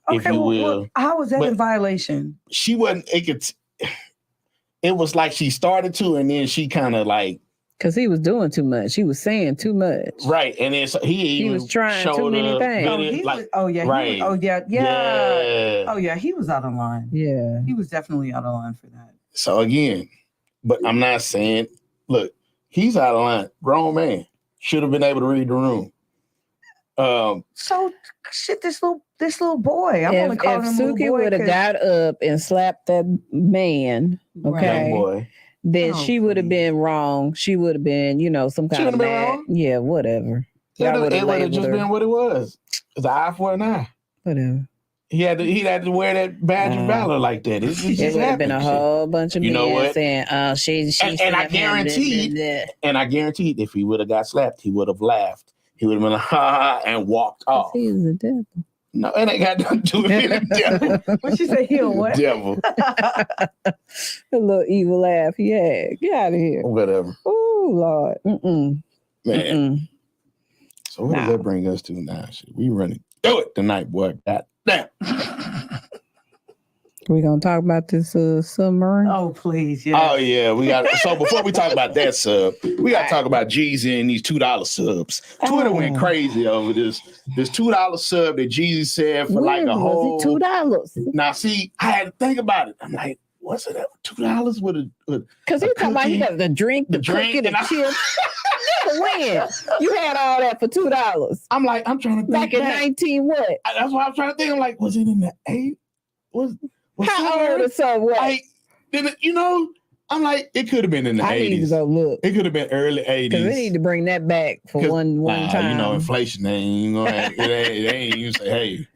if you will. How was that in violation? She wasn't. It was like she started to, and then she kind of like. Because he was doing too much. He was saying too much. Right. And then he was trying too many things. Oh, yeah. He was out of line. Yeah. He was definitely out of line for that. So again, but I'm not saying, look, He's out of line. Grown man. Should have been able to read the room. So shit, this little boy. I'm if only calling him little Suki boy would have got up and slapped that man, okay, young boy. then she would have been wrong. She would have been, some kind of mad. Wrong. Yeah, whatever. It would have just been what it was. It's an eye for an eye. Whatever. He had to wear that badge of valor like that. It would have been a whole bunch of men saying, she and I guaranteed, if he would have got slapped, he would have laughed. He would have been like, ha, and walked off. He is a devil. No, it ain't got nothing to do with the devil. What she say? He a what? Devil. A little evil laugh he had. Get out of here. Whatever. Oh, Lord. Mm-mm. Man. Mm-mm. So what does that bring us to now? We running. Do it tonight, boy. God damn. We gonna talk about this submarine? Oh, please, yeah. Oh yeah, we got. So before we talk about that sub, we got to talk about Jeezy and these $2 subs. Twitter went crazy over this $2 sub that Jeezy said for like a whole $2. Now, see, I had to think about it. I'm like, what's it? $2 with a? Because he talking about he got the drink, the cookie, the chips. When you had all that for $2, I'm like, I'm trying to think back in 19 what? That's what I'm trying to think. I'm like, was it in the 8? How old or so? What? Like, I'm like, it could have been in the 80s. I need to go look. It could have been early 80s. Because we need to bring that back for one time. Inflation ain't it ain't you say, hey,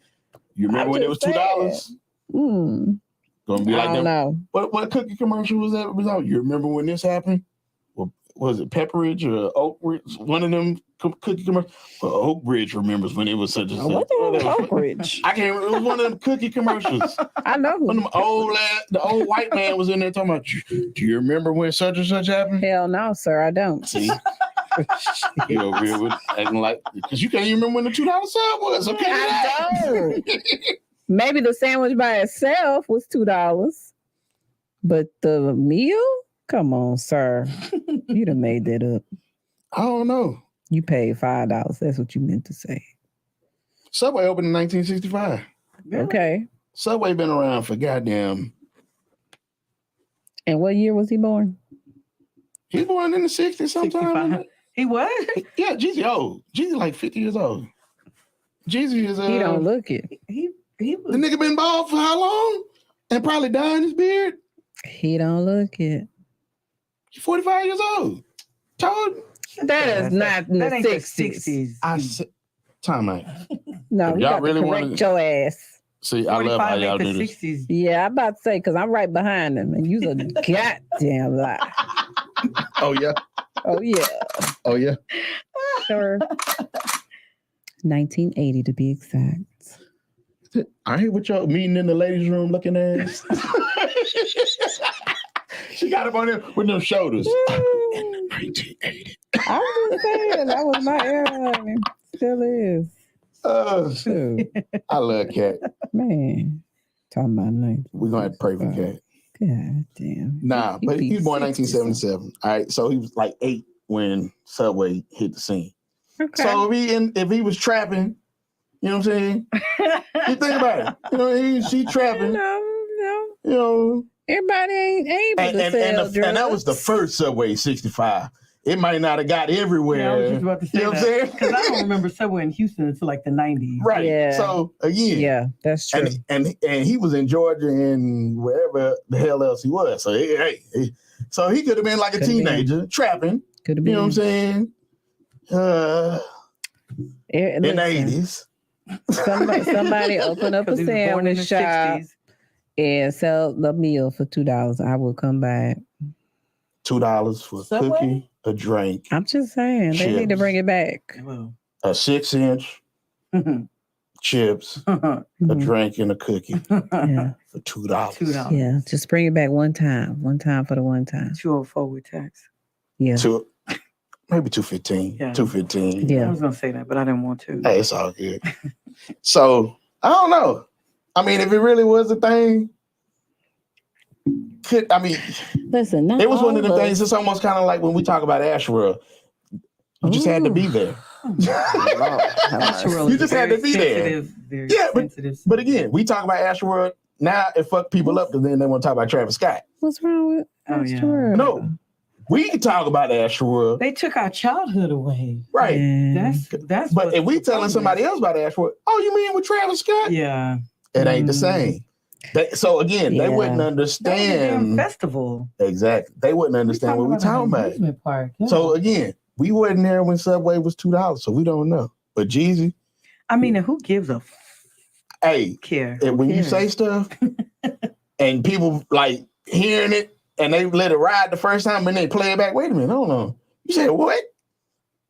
you remember when it was $2? Gonna be like that. No. What cookie commercial was that? You remember when this happened? Was it Pepperidge or Oak Ridge? One of them cookie commercials. Well, Oak Ridge remembers when it was such a. What the hell is Oak Ridge? I can't remember. It was one of them cookie commercials. I know. One of them the old white man was in there talking about. Do you remember when such and such happened? Hell no, sir, I don't. See, you over here with acting like because you can't even remember when the $2 sub was. Okay, I don't. Maybe the sandwich by itself was $2, but the meal. Come on, sir. You done made that up. I don't know. You paid $5. That's what you meant to say. Subway opened in 1965. Really? Okay. Subway been around for goddamn. And what year was he born? He was born in the 60s sometime. He what? Yeah, Jeezy old. Jeezy like 50 years old. Jeezy is he don't look it. He was... The nigga been bald for how long? And probably dyeing his beard. He don't look it. He's 45 years old. Told that is not in the 60s. I said, time out. No, y'all really want your ass. See, I love how y'all do this. 60s. Yeah, I'm about to say because I'm right behind him, and you's a goddamn lie. Oh yeah. Oh yeah. Oh yeah. Sure. 1980 to be exact. I ain't with y'all meeting in the ladies' room looking ass. She got him on there with them shoulders. 1980. I was just saying that was my era. Still is. I love Cat. Man, talking about night. We're gonna have to pray for Cat. God damn. Nah, but he was born 1977. All right, so he was like 8 when Subway hit the scene. Okay. So if he was trapping, you know what I'm saying? You think about it. She trapping. No. Everybody ain't able to sell drugs. And that was the first Subway 65. It might not have got everywhere. Yeah, I was just about to say you know what I'm saying? Because I don't remember Subway in Houston until like the 90s. Right. Yeah. So again. Yeah, that's true. And he was in Georgia and wherever the hell else he was. So so he could have been like a teenager trapping. Could have been. You know what I'm saying? In the 80s. Somebody open up a sandwich shop and sell the meal for $2. I will come back. $2 for a cookie, a drink. I'm just saying chips, they need to bring it back. A 6-inch chips, a drink, and a cookie for $2. Yeah, just bring it back one time. One time for the one time. 204 with tax. Yeah. Maybe $2.15. Yeah. $2.15. Yeah. I was gonna say that, but I didn't want to. Hey, it's all good. So I don't know. I mean, if it really was a thing, listen, it was one of the things. It's almost kind of like when we talk about Asherworld. You just had to be there. You just had to be there. Yeah, but again, we talk about Asherworld. Now it fucked people up because then they want to talk about Travis Scott. What's wrong with Asherworld? No. We can talk about the astral world. They took our childhood away. Right. Yeah. That's. But if we telling somebody else about the astral world, oh, you mean with Travis Scott? Yeah. It ain't the same. So again, they wouldn't That was a damn understand. festival. Exactly. They wouldn't understand what we're talking about. Amusement park. Yeah. So again, we wasn't there when Subway was $2, so we don't know. But Jeezy, I mean, who gives a care? And when you say stuff and people like hearing it and they let it ride the first time and they play it back, wait a minute, hold on. You said what?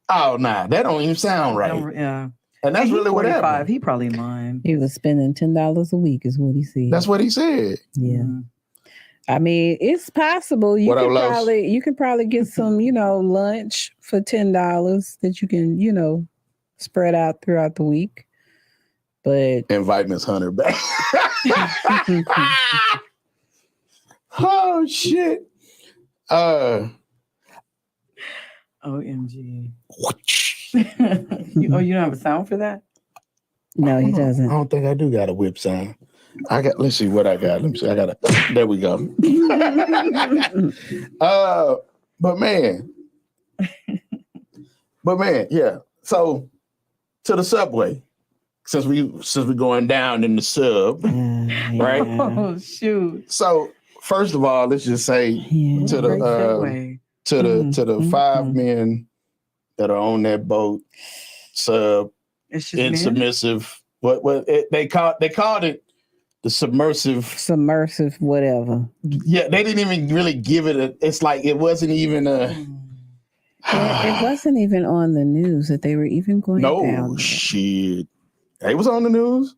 Oh, nah, that don't even sound right. Yeah. And that's really what happened. He probably lying. He was spending $10 a week, is what he said. That's what he said. Yeah. Mm-hmm. I mean, it's possible. You can probably get some, lunch for $10 that you can, spread out throughout the week. But invite Miss Hunter back. Oh shit. OMG. You don't have a sound for that? No, he doesn't. I don't think I do got a whip sound. Let's see what I got. Let me see. There we go. But man, yeah. So to the Subway, since we going down in the sub, right? Oh shoot. So first of all, let's just say to the 5 men that are on that boat, sub, insubmissive. What they called it the submersive whatever. Yeah, they didn't even really give it it's like it wasn't even a it wasn't even on the news that they were even going down there. No shit. They was on the news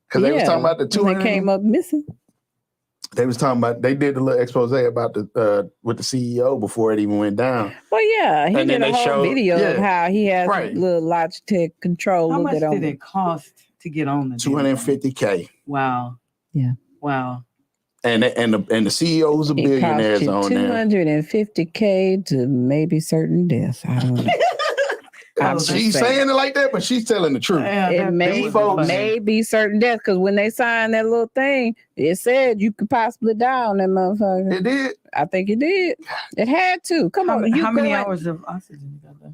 because they was talking about the 200. They came up missing. They was talking about, they did a little expose about with the CEO before it even went down. Well, yeah, he did a whole video of how he has a little Logitech controller. How much did it cost to get on the $250K. Wow. Yeah. Wow. And the CEO was a billionaire on there. $250K to maybe certain deaths. I don't know. She's saying it like that, but she's telling the truth. It may be certain deaths because when they signed that little thing, it said you could possibly die on that motherfucker. It did. I think it did. It had to. Come on. How many hours of oxygen you got there?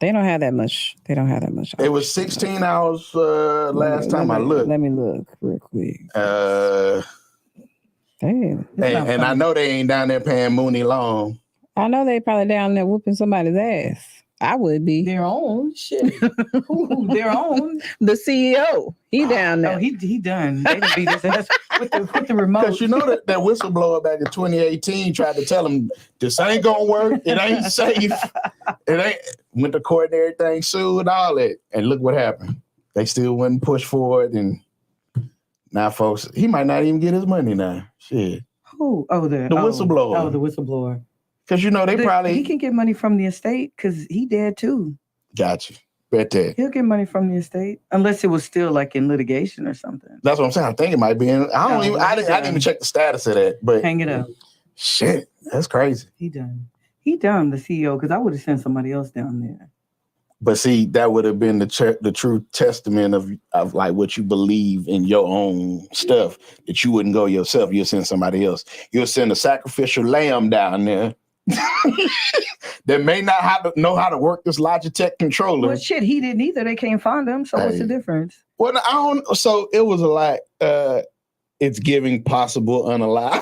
They don't have that much. They don't have that much. It was 16 hours last time I looked. Let me look real quick. Damn. And I know they ain't down there paying Mooney Long. I know they probably down there whooping somebody's ass. I would be. Their own shit. Ooh, their own. The CEO. He down there. Oh, he done. They done beat his ass with the remote. Because you know that whistleblower back in 2018 tried to tell him this ain't gonna work. It ain't safe. It ain't. Went to court and everything, sued, all that. And look what happened. They still wouldn't push forward. And now, folks, he might not even get his money now. Shit. Who? Oh, the whistleblower. Oh, the whistleblower. Because you know he can get money from the estate because he dead too. Gotcha. Bet that. He'll get money from the estate unless it was still like in litigation or something. That's what I'm saying. I think it might be in. I didn't even check the status of that. But hang it up. Shit, that's crazy. He done the CEO because I would have sent somebody else down there. But see, that would have been the true testament of like what you believe in your own stuff, that you wouldn't go yourself. You'll send somebody else. You'll send a sacrificial lamb down there that may not know how to work this Logitech controller. Well, shit, he didn't either. They can't find him. So what's the difference? Well, I don't. So it was a lot. It's giving possible unalive.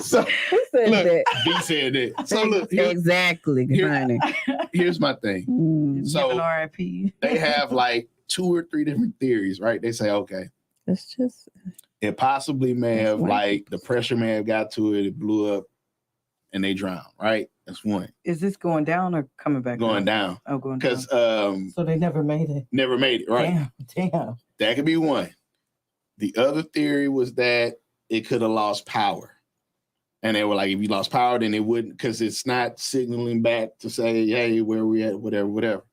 So who said that? B said that. So look, exactly. Here's my thing. So RIP. They have like 2 or 3 different theories, right? They say, okay, it's just it possibly may have like the pressure may have got to it, it blew up, and they drowned. Right? That's one. Is this going down or coming back? Going down. Oh, going down. Because so they never made it. Never made it. Right? Damn. That could be one. The other theory was that it could have lost power. And they were like, if you lost power, then it wouldn't, because it's not signaling back to say, hey, where we at, whatever.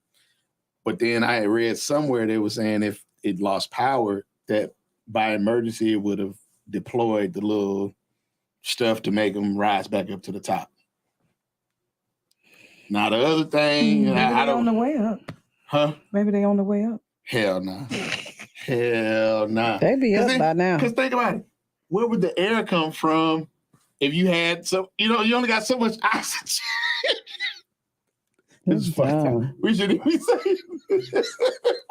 But then I had read somewhere they were saying if it lost power, that by emergency, it would have deployed the little stuff to make them rise back up to the top. Now, the other thing, maybe I don't. On the way up. Huh? Maybe they on the way up. Hell no. Hell no. They be up by now. Because think about it. Where would the air come from if you had some, you only got so much oxygen. This is fucking. We shouldn't be saying.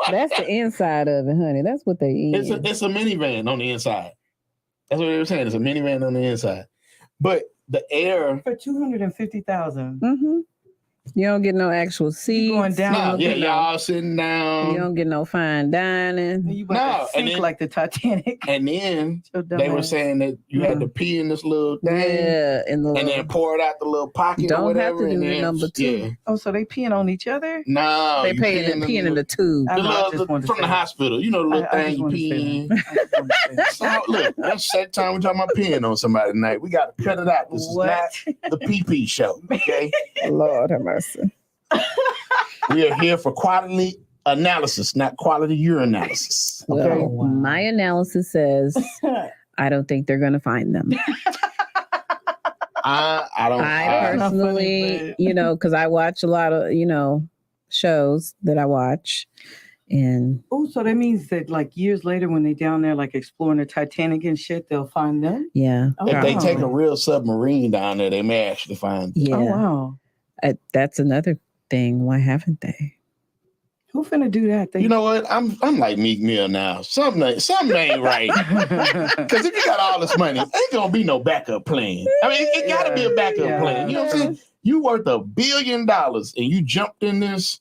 That's the inside of it, honey. That's what they eat. It's a minivan on the inside. That's what they were saying. It's a minivan on the inside. But the air for $250,000. Mm-hmm. You don't get no actual seats. Going down. Y'all sitting down. You don't get no fine dining. You sink like the Titanic. And then they were saying that you had to pee in this little thing. Yeah, and then pour it out the little pocket or whatever. Don't have to do number 2. Yeah. Oh, so they peeing on each other? No. They peeing in the tube. From the hospital. The little thing you pee in. So, look, that's that time we're talking about peeing on somebody tonight. We got to cut it out. This is not the pee show, okay? Lord have mercy. We are here for quality analysis, not quality urinalysis. Okay. Well, my analysis says I don't think they're going to find them. I personally, because I watch a lot of, shows that I watch. And so that means that like years later when they're down there like exploring the Titanic and shit, they'll find them? Yeah. If they take a real submarine down there, they may actually find them. Yeah. Oh, wow. That's another thing. Why haven't they? Who finna do that? You know what? I'm like Meek Mill now. Something ain't right. Because if you got all this money, ain't gonna be no backup plan. I mean, it gotta be a backup plan. You know what I'm saying? You worth $1 billion and you jumped in this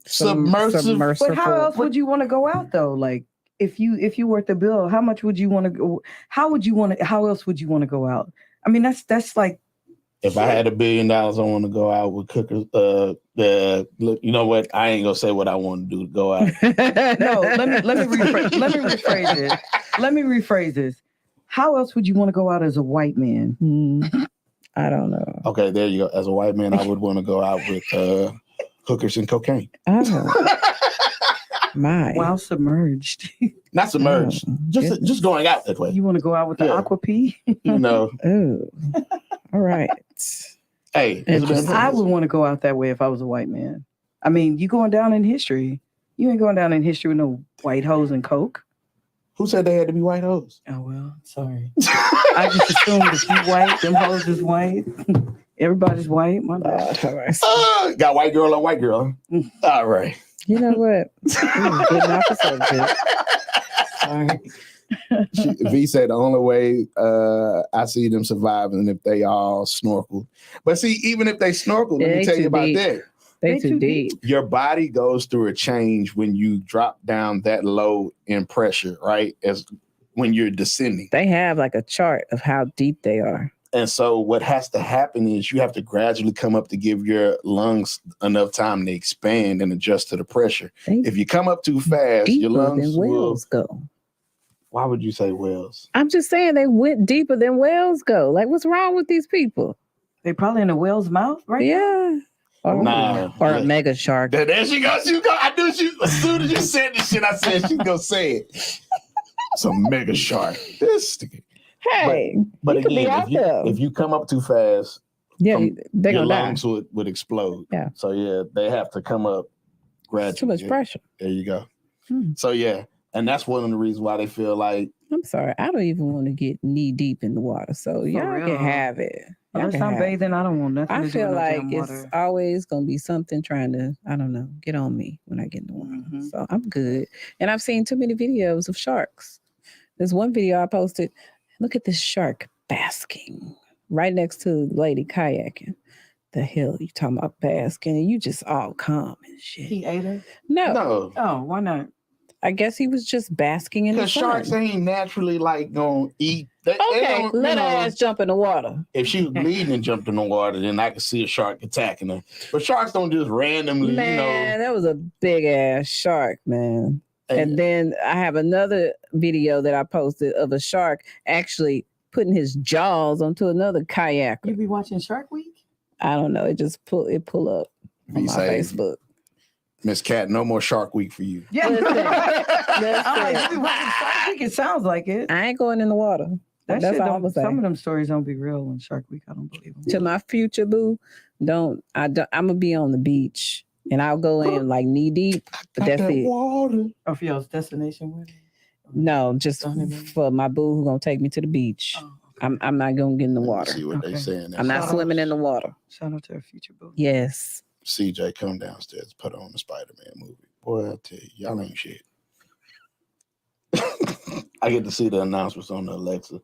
submersible. But how else would you want to go out though? Like if you worth $1 billion, how much would you want to go? How else would you want to go out? I mean, that's like. If I had $1 billion, I want to go out with cookers. Look, you know what? I ain't gonna say what I want to do to go out. No, let me rephrase it. Let me rephrase this. How else would you want to go out as a white man? I don't know. Okay, there you go. As a white man, I would want to go out with hookers and cocaine. Oh. My. While submerged. Not submerged. Just going out that way. You want to go out with the aqua pee? Oh. All right. Hey, I would want to go out that way if I was a white man. I mean, you going down in history. You ain't going down in history with no white hoes and coke. Who said they had to be white hoes? Oh, well, sorry. I just assumed if you white, them hoes is white. Everybody's white. My bad. Got white girl on white girl. All right. You know what? Getting off the subject. Sorry. V said the only way I see them surviving if they all snorkel. But see, even if they snorkel, let me tell you about that. They too deep. Your body goes through a change when you drop down that low in pressure, right? As when you're descending. They have like a chart of how deep they are. And so what has to happen is you have to gradually come up to give your lungs enough time to expand and adjust to the pressure. If you come up too fast, your lungs will go. Why would you say whales? I'm just saying they went deeper than whales go. Like, what's wrong with these people? They probably in a whale's mouth, right? Yeah. Or a mega shark. There she goes. I knew as soon as you said this shit, I said she's gonna say it. It's a mega shark. Hey, but again, if you come up too fast, your lungs would explode. Yeah. So they have to come up gradually. Too much pressure. There you go. So and that's one of the reasons why they feel like. I'm sorry, I don't even want to get knee deep in the water. So y'all can have it. Unless I'm bathing, I don't want nothing. I feel like it's always gonna be something trying to, I don't know, get on me when I get in the water. Mm-hmm. So I'm good. And I've seen too many videos of sharks. There's one video I posted. Look at this shark basking right next to the lady kayaking. The hell you talking about basking? And you just all calm and shit. He ate her? No. Oh, why not? I guess he was just basking in the sun. Because sharks ain't naturally like gonna eat. Let her ass jump in the water. If she was bleeding and jumped in the water, then I could see a shark attacking her. But sharks don't just randomly, Man, that was a big ass shark, man. And then I have another video that I posted of a shark actually putting his jaws onto another kayaker. You be watching Shark Week? I don't know. It just pull up on my Facebook. Miss Cat, no more Shark Week for you. Yeah. I'm like, you be watching Shark Week? It sounds like it. I ain't going in the water. That's all I'm saying. Some of them stories don't be real on Shark Week. I don't believe them. To my future boo, I'm gonna be on the beach and I'll go in like knee deep. But that's it. Water. Or for y'all's destination wedding? No, just for my boo who's gonna take me to the beach. Oh, I'm not gonna get in the Let me water. see what they saying. I'm not swimming in the water. Shout out to our future boo. Yes. CJ, come downstairs, put on the Spider-Man movie. Boy, I tell you, y'all ain't shit. I get to see the announcements on the Alexa.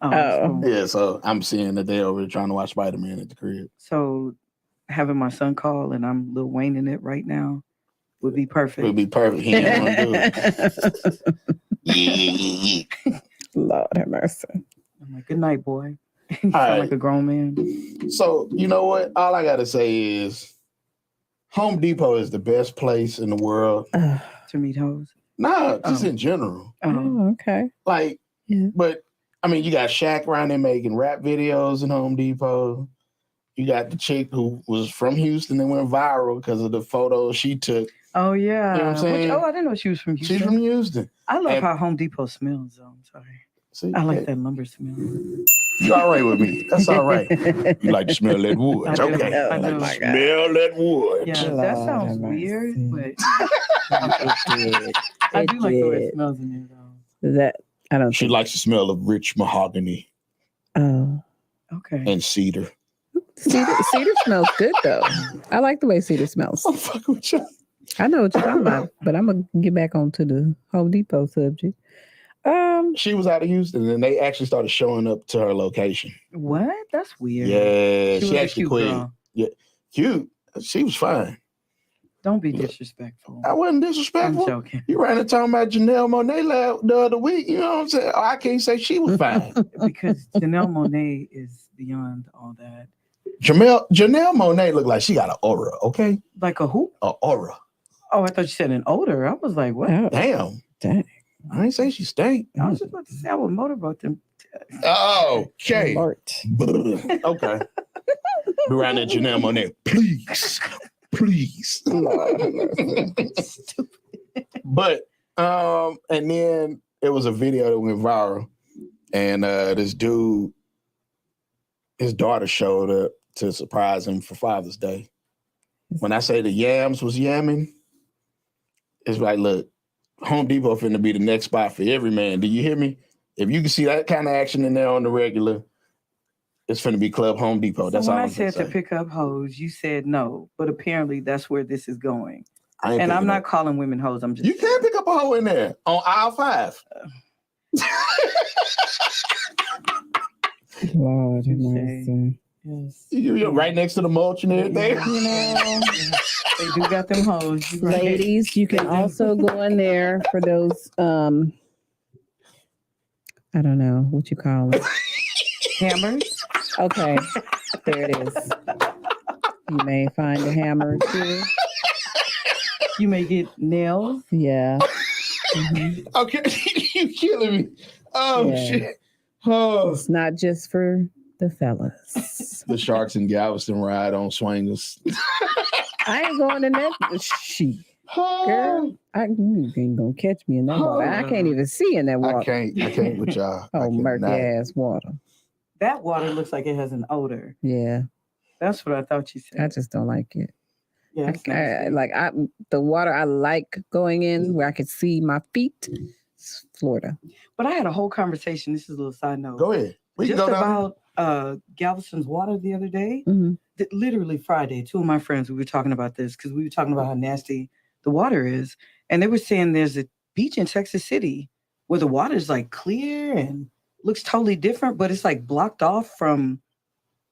Cool. Yeah, so I'm seeing that they over trying to watch Spider-Man at the crib. So having my son call and I'm Lil Wayne in it right now would be perfect. Would be perfect. He ain't gonna do it. Lord have mercy. I'm like, good night, boy. You sound like a grown man. So you know what? All I gotta say is Home Depot is the best place in the world to meet hoes. Nah, just in general. Oh, okay. Like, but I mean, you got Shaq around there making rap videos in Home Depot. You got the chick who was from Houston and went viral because of the photos she took. Oh, yeah. You know what I'm saying? I didn't know she was from Houston. She's from Houston. I love how Home Depot smells, though. I'm sorry. See, I like that lumber smell. You all right with me? That's all right. You like to smell that wood. I do. Okay. I like do. to smell that wood. Yeah, that sounds weird, but I do like the way it smells in there, though. That I don't. She likes the smell of rich mahogany. Oh, okay. And cedar. Cedar smells good though. I like the way cedar smells. I'm fucking with you. I know what you're talking about, but I'm gonna get back onto the Home Depot subject. She was out of Houston, and they actually started showing up to her location. What? That's weird. Yeah, she actually quit. Girl. Yeah, cute. She was fine. Don't be disrespectful. I wasn't disrespectful. I'm joking. You ran and talking about Janelle Monáe the other week. You know what I'm saying? Oh, I can't say she was fine. Because Janelle Monáe is beyond all that. Janelle Monáe looked like she got an aura, okay? Like a who? An aura. Oh, I thought you said an odor. I was like, what? Oh, Damn. dang. I ain't say she stank. I was just about to say I would motorboat them. Oh, okay. Alert. Okay. Be around there, Janelle Monáe. Please. But and then it was a video that went viral, and this dude, his daughter showed up to surprise him for Father's Day. When I say the yams was yamming, it's like, look, Home Depot finna be the next spot for every man. Do you hear me? If you can see that kind of action in there on the regular, it's finna be Club Home Depot. That's all I'm saying. When I said to pick up hoes, you said no, but apparently that's where this is going. And I'm not calling women hoes. I'm just you can't pick up a hoe in there on aisle 5. Lord, yes. You're right next to the mulch and everything. You know, they do got them hoes. Ladies, you can also go in there for those I don't know what you call it. Hammers. Okay, there it is. You may find a hammer too. You may get nails. Yeah. Mm-hmm. Okay, you killing me. Oh shit. Oh, it's not just for the fellas. The Sharks in Galveston ride on swingers. I ain't going in that shit. Girl, you ain't gonna catch me in that water. I can't even see in that water. I can't with y'all. Oh, murky ass water. That water looks like it has an odor. Yeah. That's what I thought you said. I just don't like it. Yeah. The water I like going in where I could see my feet. It's Florida. But I had a whole conversation. This is a little side note. Go ahead. About Galveston's water the other day. Mm-hmm. Literally Friday, 2 of my friends, we were talking about this because we were talking about how nasty the water is. And they were saying there's a beach in Texas City where the water is like clear and looks totally different, but it's like blocked off from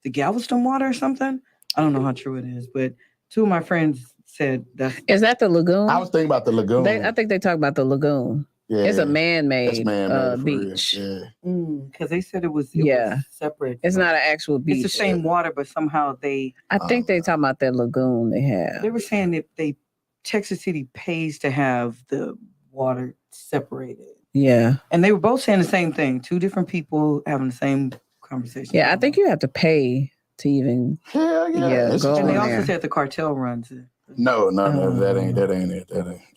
the Galveston water or something. I don't know how true it is, but 2 of my friends said that. Is that the lagoon? I was thinking about the lagoon. I think they talk about the lagoon. Yeah, it's a man-made beach. Because they said it was separate. It's not an actual beach. It's the same water, but somehow they. I think they talking about that lagoon they have. They were saying that Texas City pays to have the water separated. Yeah, and they were both saying the same thing. 2 different people having the same conversation. Yeah, I think you have to pay to even. Hell yeah. And they also said the cartel runs it. No, that ain't it.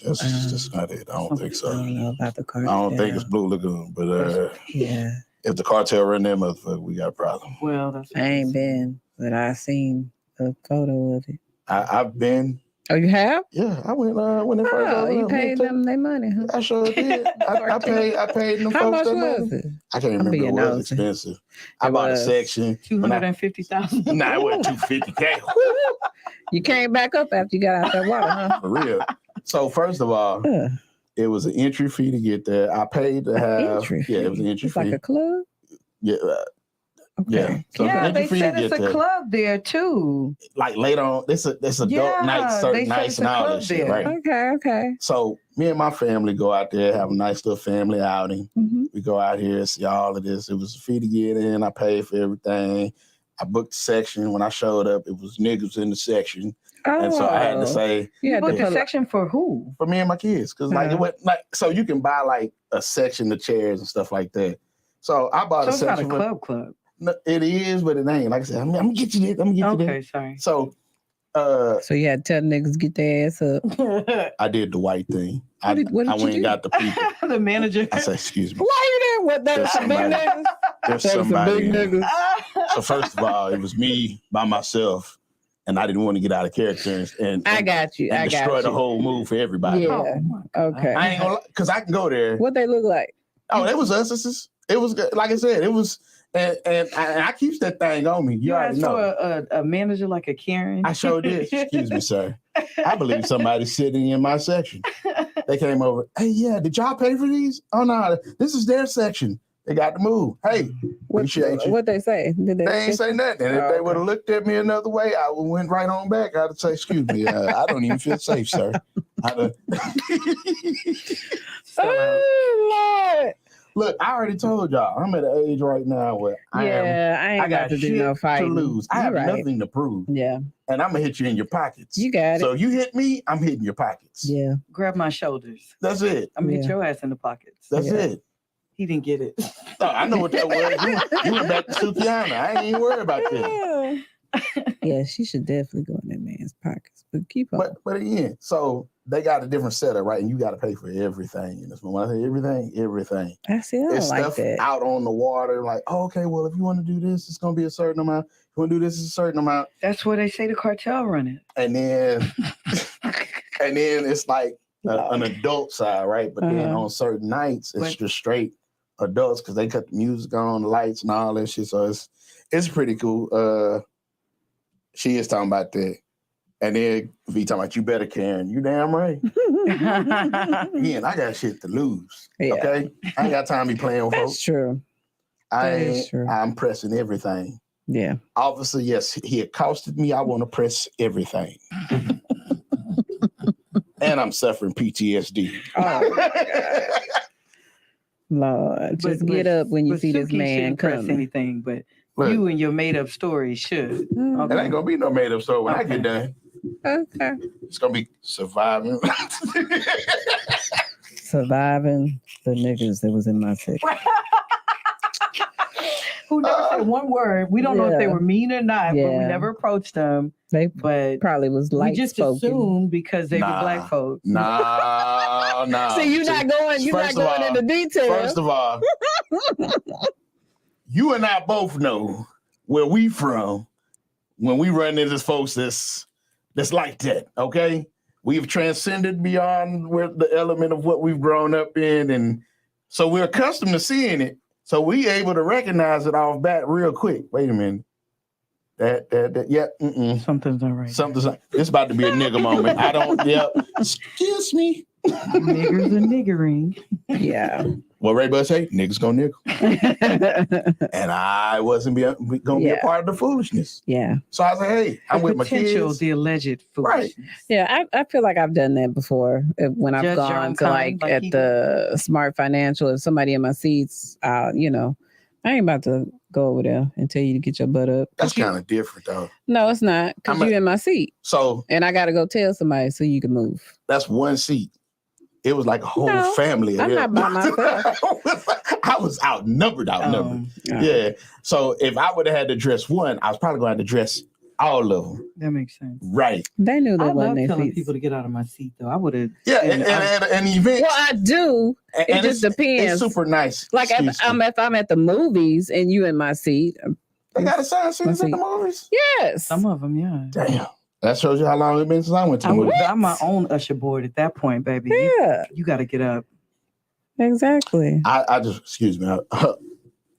That's not it. I don't think so. I don't know about the cartel. I don't think it's Blue Lagoon, but yeah. If the cartel run that motherfucker, we got a problem. Well, I ain't been, but I seen a photo of it. I've been, Oh, you have? Yeah, I went when they first opened you up. paid them their money, huh? I sure did. I paid them How folks much their was money. it? I can't remember. It was expensive. I bought a section. 250,000. Nah, it wasn't 250K. You came back up after you got out that water, huh? For real. So first of all, it was an entry fee to get there. I paid to have. Entry fee. Yeah, it was an entry fee. Like a club. Yeah. Okay. So they said it's a club there too. Like later on, it's adult nights, certain nights, and all that shit, right? Okay. So me and my family go out there, have a nice little family outing. Mm-hmm. We go out here, see all of this. It was a fee to get in. I paid for everything. I booked the section. When I showed up, it was niggas in the section. Oh. And so I had to say, you booked the section for who? For me and my kids. Because it went so you can buy like a section of chairs and stuff like that. So I bought a section. It's not a club. No, it is, but it ain't. Like I said, I'm gonna get you there. Okay, sorry. So so you had to tell niggas get their ass up. I did the white thing. What did I went and got the people. The manager. I said, excuse me. Why you there? What? There's some big niggas. There's somebody. Some big niggas. So first of all, it was me by myself, and I didn't want to get out of character and I got you. And destroy the whole move for everybody. Yeah. Okay. I ain't gonna because I can go there. What they look like? Oh, it was us. It was like I said. It was. And I keep that thing on me. You already know. A manager like a Karen. I sure did. Excuse me, sir. I believe somebody's sitting in my section. They came over. Hey, yeah, did y'all pay for these? Oh no, this is their section. They got to move. Hey, appreciate you. What they say? They ain't say nothing. And if they would have looked at me another way, I would went right on back. I'd say, excuse me, I don't even feel safe, sir. Oh Lord. Look, I already told y'all, I'm at an age right now where I ain't got to do no fighting. To lose. I have nothing to prove. Yeah. And I'm going to hit you in your pockets. You got it. So you hit me, I'm hitting your pockets. Yeah. Grab my shoulders. That's it. I'm going to hit your ass in the pockets. That's it. He didn't get it. Oh, I know what that was. You went back to Sukiana. I ain't even worried about that. Yeah, she should definitely go in that man's pockets. But keep on. But again, so they got a different setup, right? And you got to pay for everything. And when I say everything. I see. I don't like that. Out on the water, like, oh, okay, well, if you want to do this, it's going to be a certain amount. If you want to do this, it's a certain amount. That's where they say the cartel run it. And then, it's like an adult side, right? But then on certain nights, it's just straight adults because they cut the music on, the lights, and all that shit. So it's pretty cool. She is talking about that. And then V talking about, you better, Karen. You damn right. Again, I got shit to lose. Yeah. Okay? I ain't got time to be playing with folks. That's true. I'm pressing everything. Yeah. Officer, yes, he accosted me. I want to press everything. And I'm suffering PTSD. Oh, Lord, just get up when you see this man coming. Anything, but you and your made-up story should. Okay. It ain't gonna be no made-up story when I get done. Okay. It's gonna be surviving. Surviving the niggas that was in my section. Who never said one word. We don't know if they were mean or not, but we never approached them. They but probably was light we just spoken. assumed because they were black folks. Nah. See, you're not going into detail. First of all, you and I both know where we from when we run into folks that's like that, okay? We've transcended beyond where the element of what we've grown up in, and so we're accustomed to seeing it. So we able to recognize it off bat real quick. Wait a minute. Something's not right. It's about to be a nigga moment. Excuse me. Niggers are niggering. Yeah. What Ray Bud say? Niggas gonna niggle. And I wasn't gonna be a part of the foolishness. Yeah. So I was like, hey, I'm with my kids. The alleged foolishness. Right. Yeah, I feel like I've done that before when I've gone to like at the Smart Financial. If somebody in my seats, I ain't about to go over there and tell you to get your butt up. That's kind of different though. No, it's not, because you're in my seat. So and I got to go tell somebody so you can move. That's one seat. It was like a whole family. I'm not by myself. I was outnumbered. Yeah. So if I would have had to dress one, I was probably going to have to dress all of them. That makes sense. Right. They knew that wasn't their telling seats. people to get out of my seat, though. I would have. Yeah, and an event. Well, I do. It just depends. It's super nice. Like if I'm at the movies and you in my seat. They got assigned seats at the movies? Yes. Some of them, yeah. Damn. That shows you how long it's been since I went to the movie. I'm my own usher board at that point, baby. Yeah. You got to get up. Exactly. I just, excuse me.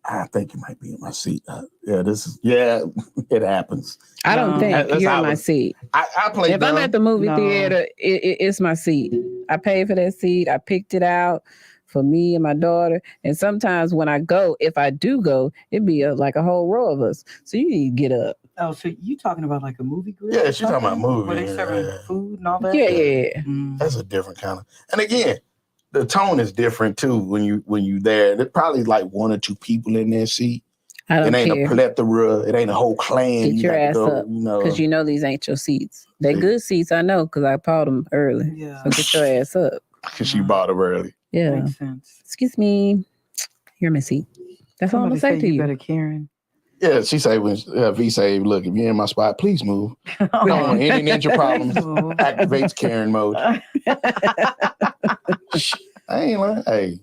I think you might be in my seat. It happens. I don't think That's you're how in I my was- seat. I play If I'm dumb. at the movie No. theater, it's my seat. I paid for that seat. I picked it out for me and my daughter. And sometimes when I go, if I do go, it'd be like a whole row of us. So you need to get up. Oh, so you talking about like a movie grill? Yeah, or she's talking about something? movie. Where they serving food and all that? Yeah. That's a different kind of. And again, the tone is different too when you there. There's probably like one or two people in that seat. I don't It ain't care. a plethora. It ain't a whole clan. Get your got to ass go, up. Because you know these ain't your seats. They're See. good seats, I know, because I bought them early. Yeah. So get your ass up. because you bought them early. Yeah. Makes sense. Excuse me. You're my seat. That's all I'm going to say to you. Better, Karen. Yeah, she say when V say, "Look, if you're in my spot, please move. We don't want any ninja problems." Activates Karen mode. I ain't lying. Hey,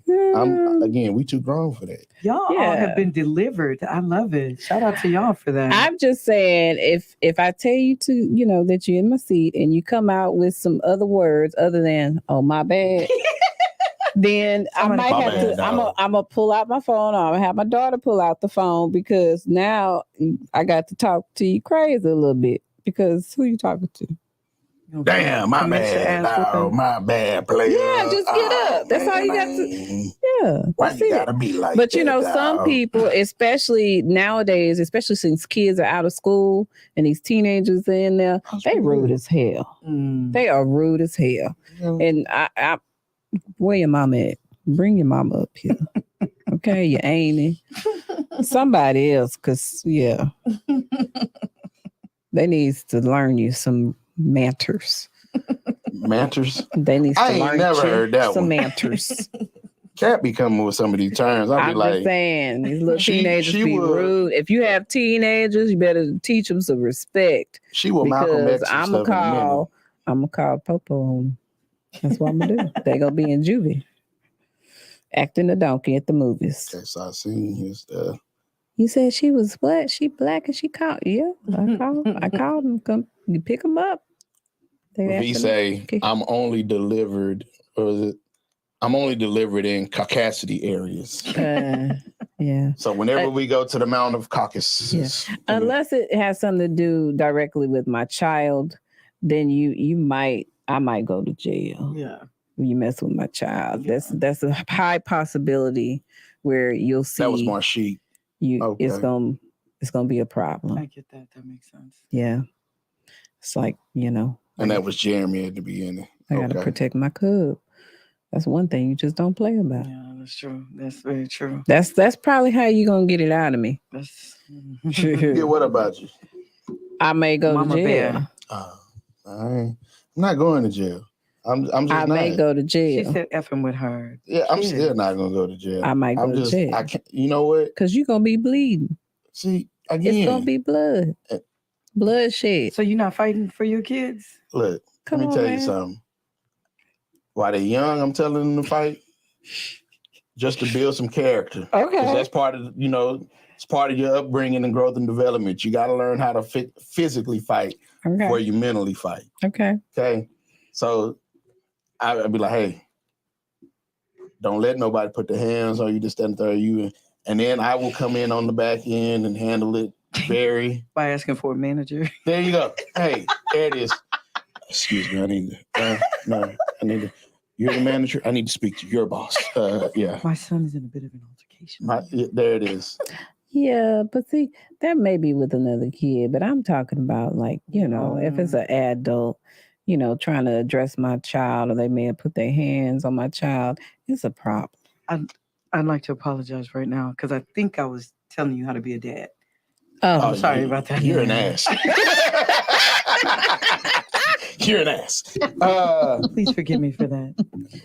we too grown for that. Y'all all have been delivered. I love it. Shout out to y'all for that. I'm just saying, if I tell you to, that you're in my seat and you come out with some other words other than, oh, my bad, then I might have to, I'm going to pull out my phone. I'm going to have my daughter pull out the phone because now I got to talk to you crazy a little bit because who you talking to? Damn, my bad. My bad, player. Yeah, just get up. That's all you got to. Yeah. Why you gotta be like but that, some people, especially nowadays, especially since kids are out of school and these teenagers are in there, they rude as hell. They are rude as hell. And I where your mama at? Bring your mama up here. Okay, you ain't somebody else, cause they needs to learn you some manners. Manners? They need to learn never heard that some one. manners. Can't be coming with some of these terms. I'm just saying, these little teenagers be rude. If you have teenagers, you better teach them some respect. She will Malcolm X. I'm gonna call Popo on them. That's what I'm gonna do. They gonna be in juvie, acting a donkey at the movies. Okay, so I seen his stuff. You said she was what? She black and she called. Yeah, I called them. Come, you pick them up. He say, I'm only delivered, I'm only delivered in Caucasity areas. Yeah. So whenever we go to the Mount of Caucasus. Yeah. Unless it has something to do directly with my child, then I might go to jail. Yeah. When you mess with my child. Yeah. That's a high possibility where you'll see. That was more chic. It's gonna be a problem. I get that. That makes sense. Yeah. It's like, And that was Jeremy at the beginning. I gotta protect my cub. That's one thing you just don't play about. Yeah, that's true. That's very true. That's probably how you gonna get it out of me. Yeah, what about you? I may go to jail. I'm not going to jail. I'm just I may go to jail. She said effing with her. Yeah, I'm still not gonna go to jail. I might go to jail. I can't. You know what? Because you're gonna be bleeding. See, again, it's gonna be blood. Bloodshed. So you're not fighting for your kids? Look, let me tell you something. While they're young, I'm telling them to fight just to build some character. Okay. Because that's part of, it's part of your upbringing and growth and development. You got to learn how to physically fight before you mentally fight. Okay. Okay. So I'd be like, hey, don't let nobody put their hands on you, this, that, and third. And then I will come in on the back end and handle it by asking for a manager. There you go. Hey, there it is. Excuse me, I need to. You're the manager. I need to speak to your boss. Yeah. My son is in a bit of an altercation. There it is. Yeah, but see, that may be with another kid, but I'm talking about if it's an adult, trying to address my child, or they may have put their hands on my child, it's a problem. I'd like to apologize right now because I think I was telling you how to be a dad. Oh, I'm sorry about that. You're an ass. You're an ass. Please forgive me for that.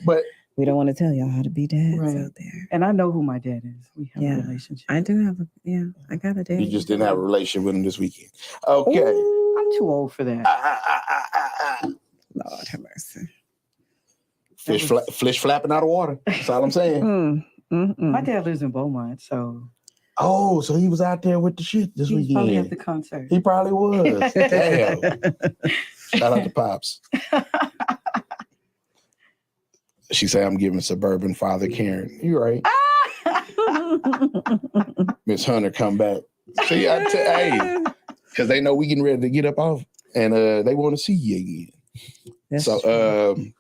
But we don't want to tell y'all how to be dads out there. And I know who my dad is. We have a relationship. I do have I got a dad. You just didn't have a relationship with him this weekend. Okay. Ooh, I'm too old for that. Lord have mercy. Fish flapping out of water. That's all I'm saying. My dad lives in Beaumont, so Oh, so he was out there with the shit this He's weekend. probably at the concert. He probably was. Damn. Shout out to Pops. She said, I'm giving suburban father Karen. You're right. Miss Hunter, come back. See, hey, because they know we getting ready to get up off and they want to see you again. That's so, true.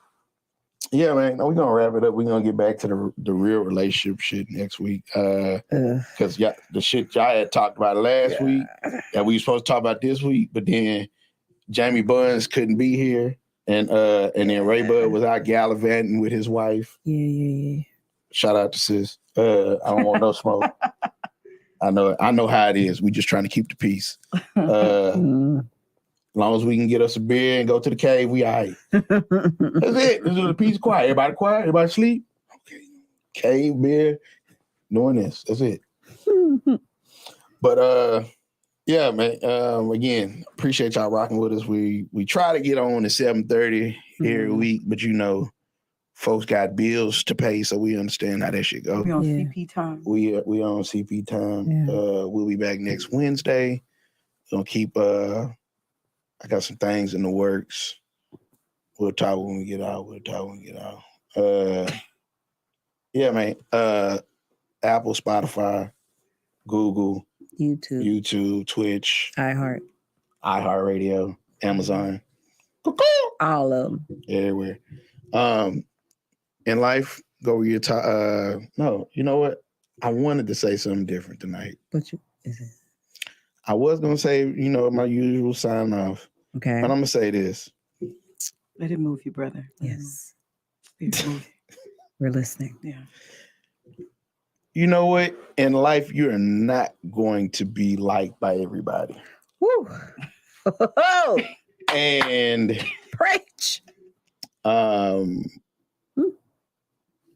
Yeah, man, we're going to wrap it up. We're going to get back to the real relationship shit next week. Because the shit y'all had talked about last week that we were supposed to talk about this week, but then Jamie Buns couldn't be here. And then Ray Bud was out gallivanting with his wife. Yeah. Shout out to sis. I don't want no smoke. I know how it is. We just trying to keep the peace. As long as we can get us a beer and go to the cave, we all right. That's it. This is the peace quiet. Everybody quiet? Everybody sleep? Okay. Cave, beer, doing this. That's it. But yeah, man. Again, appreciate y'all rocking with us. We try to get on at 7:30 every week, but folks got bills to pay, so we understand how that shit go. We on CP time. We on CP time. Yeah. We'll be back next Wednesday. Gonna keep. I got some things in the works. We'll talk when we get out. Yeah, man. Apple, Spotify, Google, YouTube, Twitch, iHeartRadio, Amazon, all of them, everywhere. In life, go where your no, you know what? I wanted to say something different tonight. I was gonna say, my usual sign off. Okay. But I'm gonna say this. Let it move you, brother. Yes. Let it move you. We're listening. Yeah. You know what? In life, you're not going to be liked by everybody. Woo. And preach.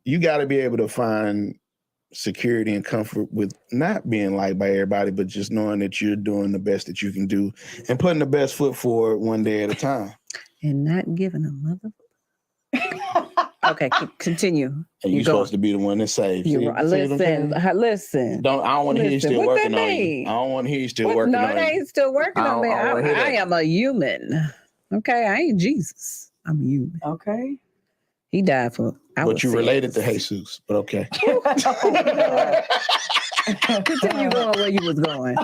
You got to be able to find security and comfort with not being liked by everybody, but just knowing that you're doing the best that you can do and putting the best foot forward one day at a time. And not giving a mother. Okay, continue. And you're supposed to be the one that saves. Listen. I don't want to hear you still working on you. I don't want to hear you still working on you. No, it ain't still working on me. I am a human. Okay, I ain't Jesus. I'm a human. Okay. He died for. But you related to Jesus. But okay. Continue going where you was going.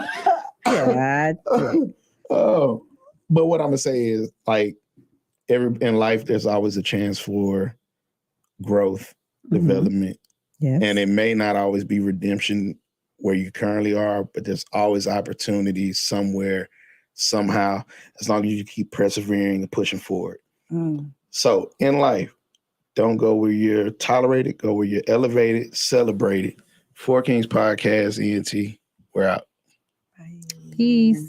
God. Oh, but what I'm gonna say is, like, in life, there's always a chance for growth, development, and it may not always be redemption where you currently are, but there's always opportunities somewhere, somehow, as long as you keep persevering and pushing forward. So in life, don't go where you're tolerated, go where you're elevated, celebrated. Four Kings Podcast, ENT. We're out. Peace.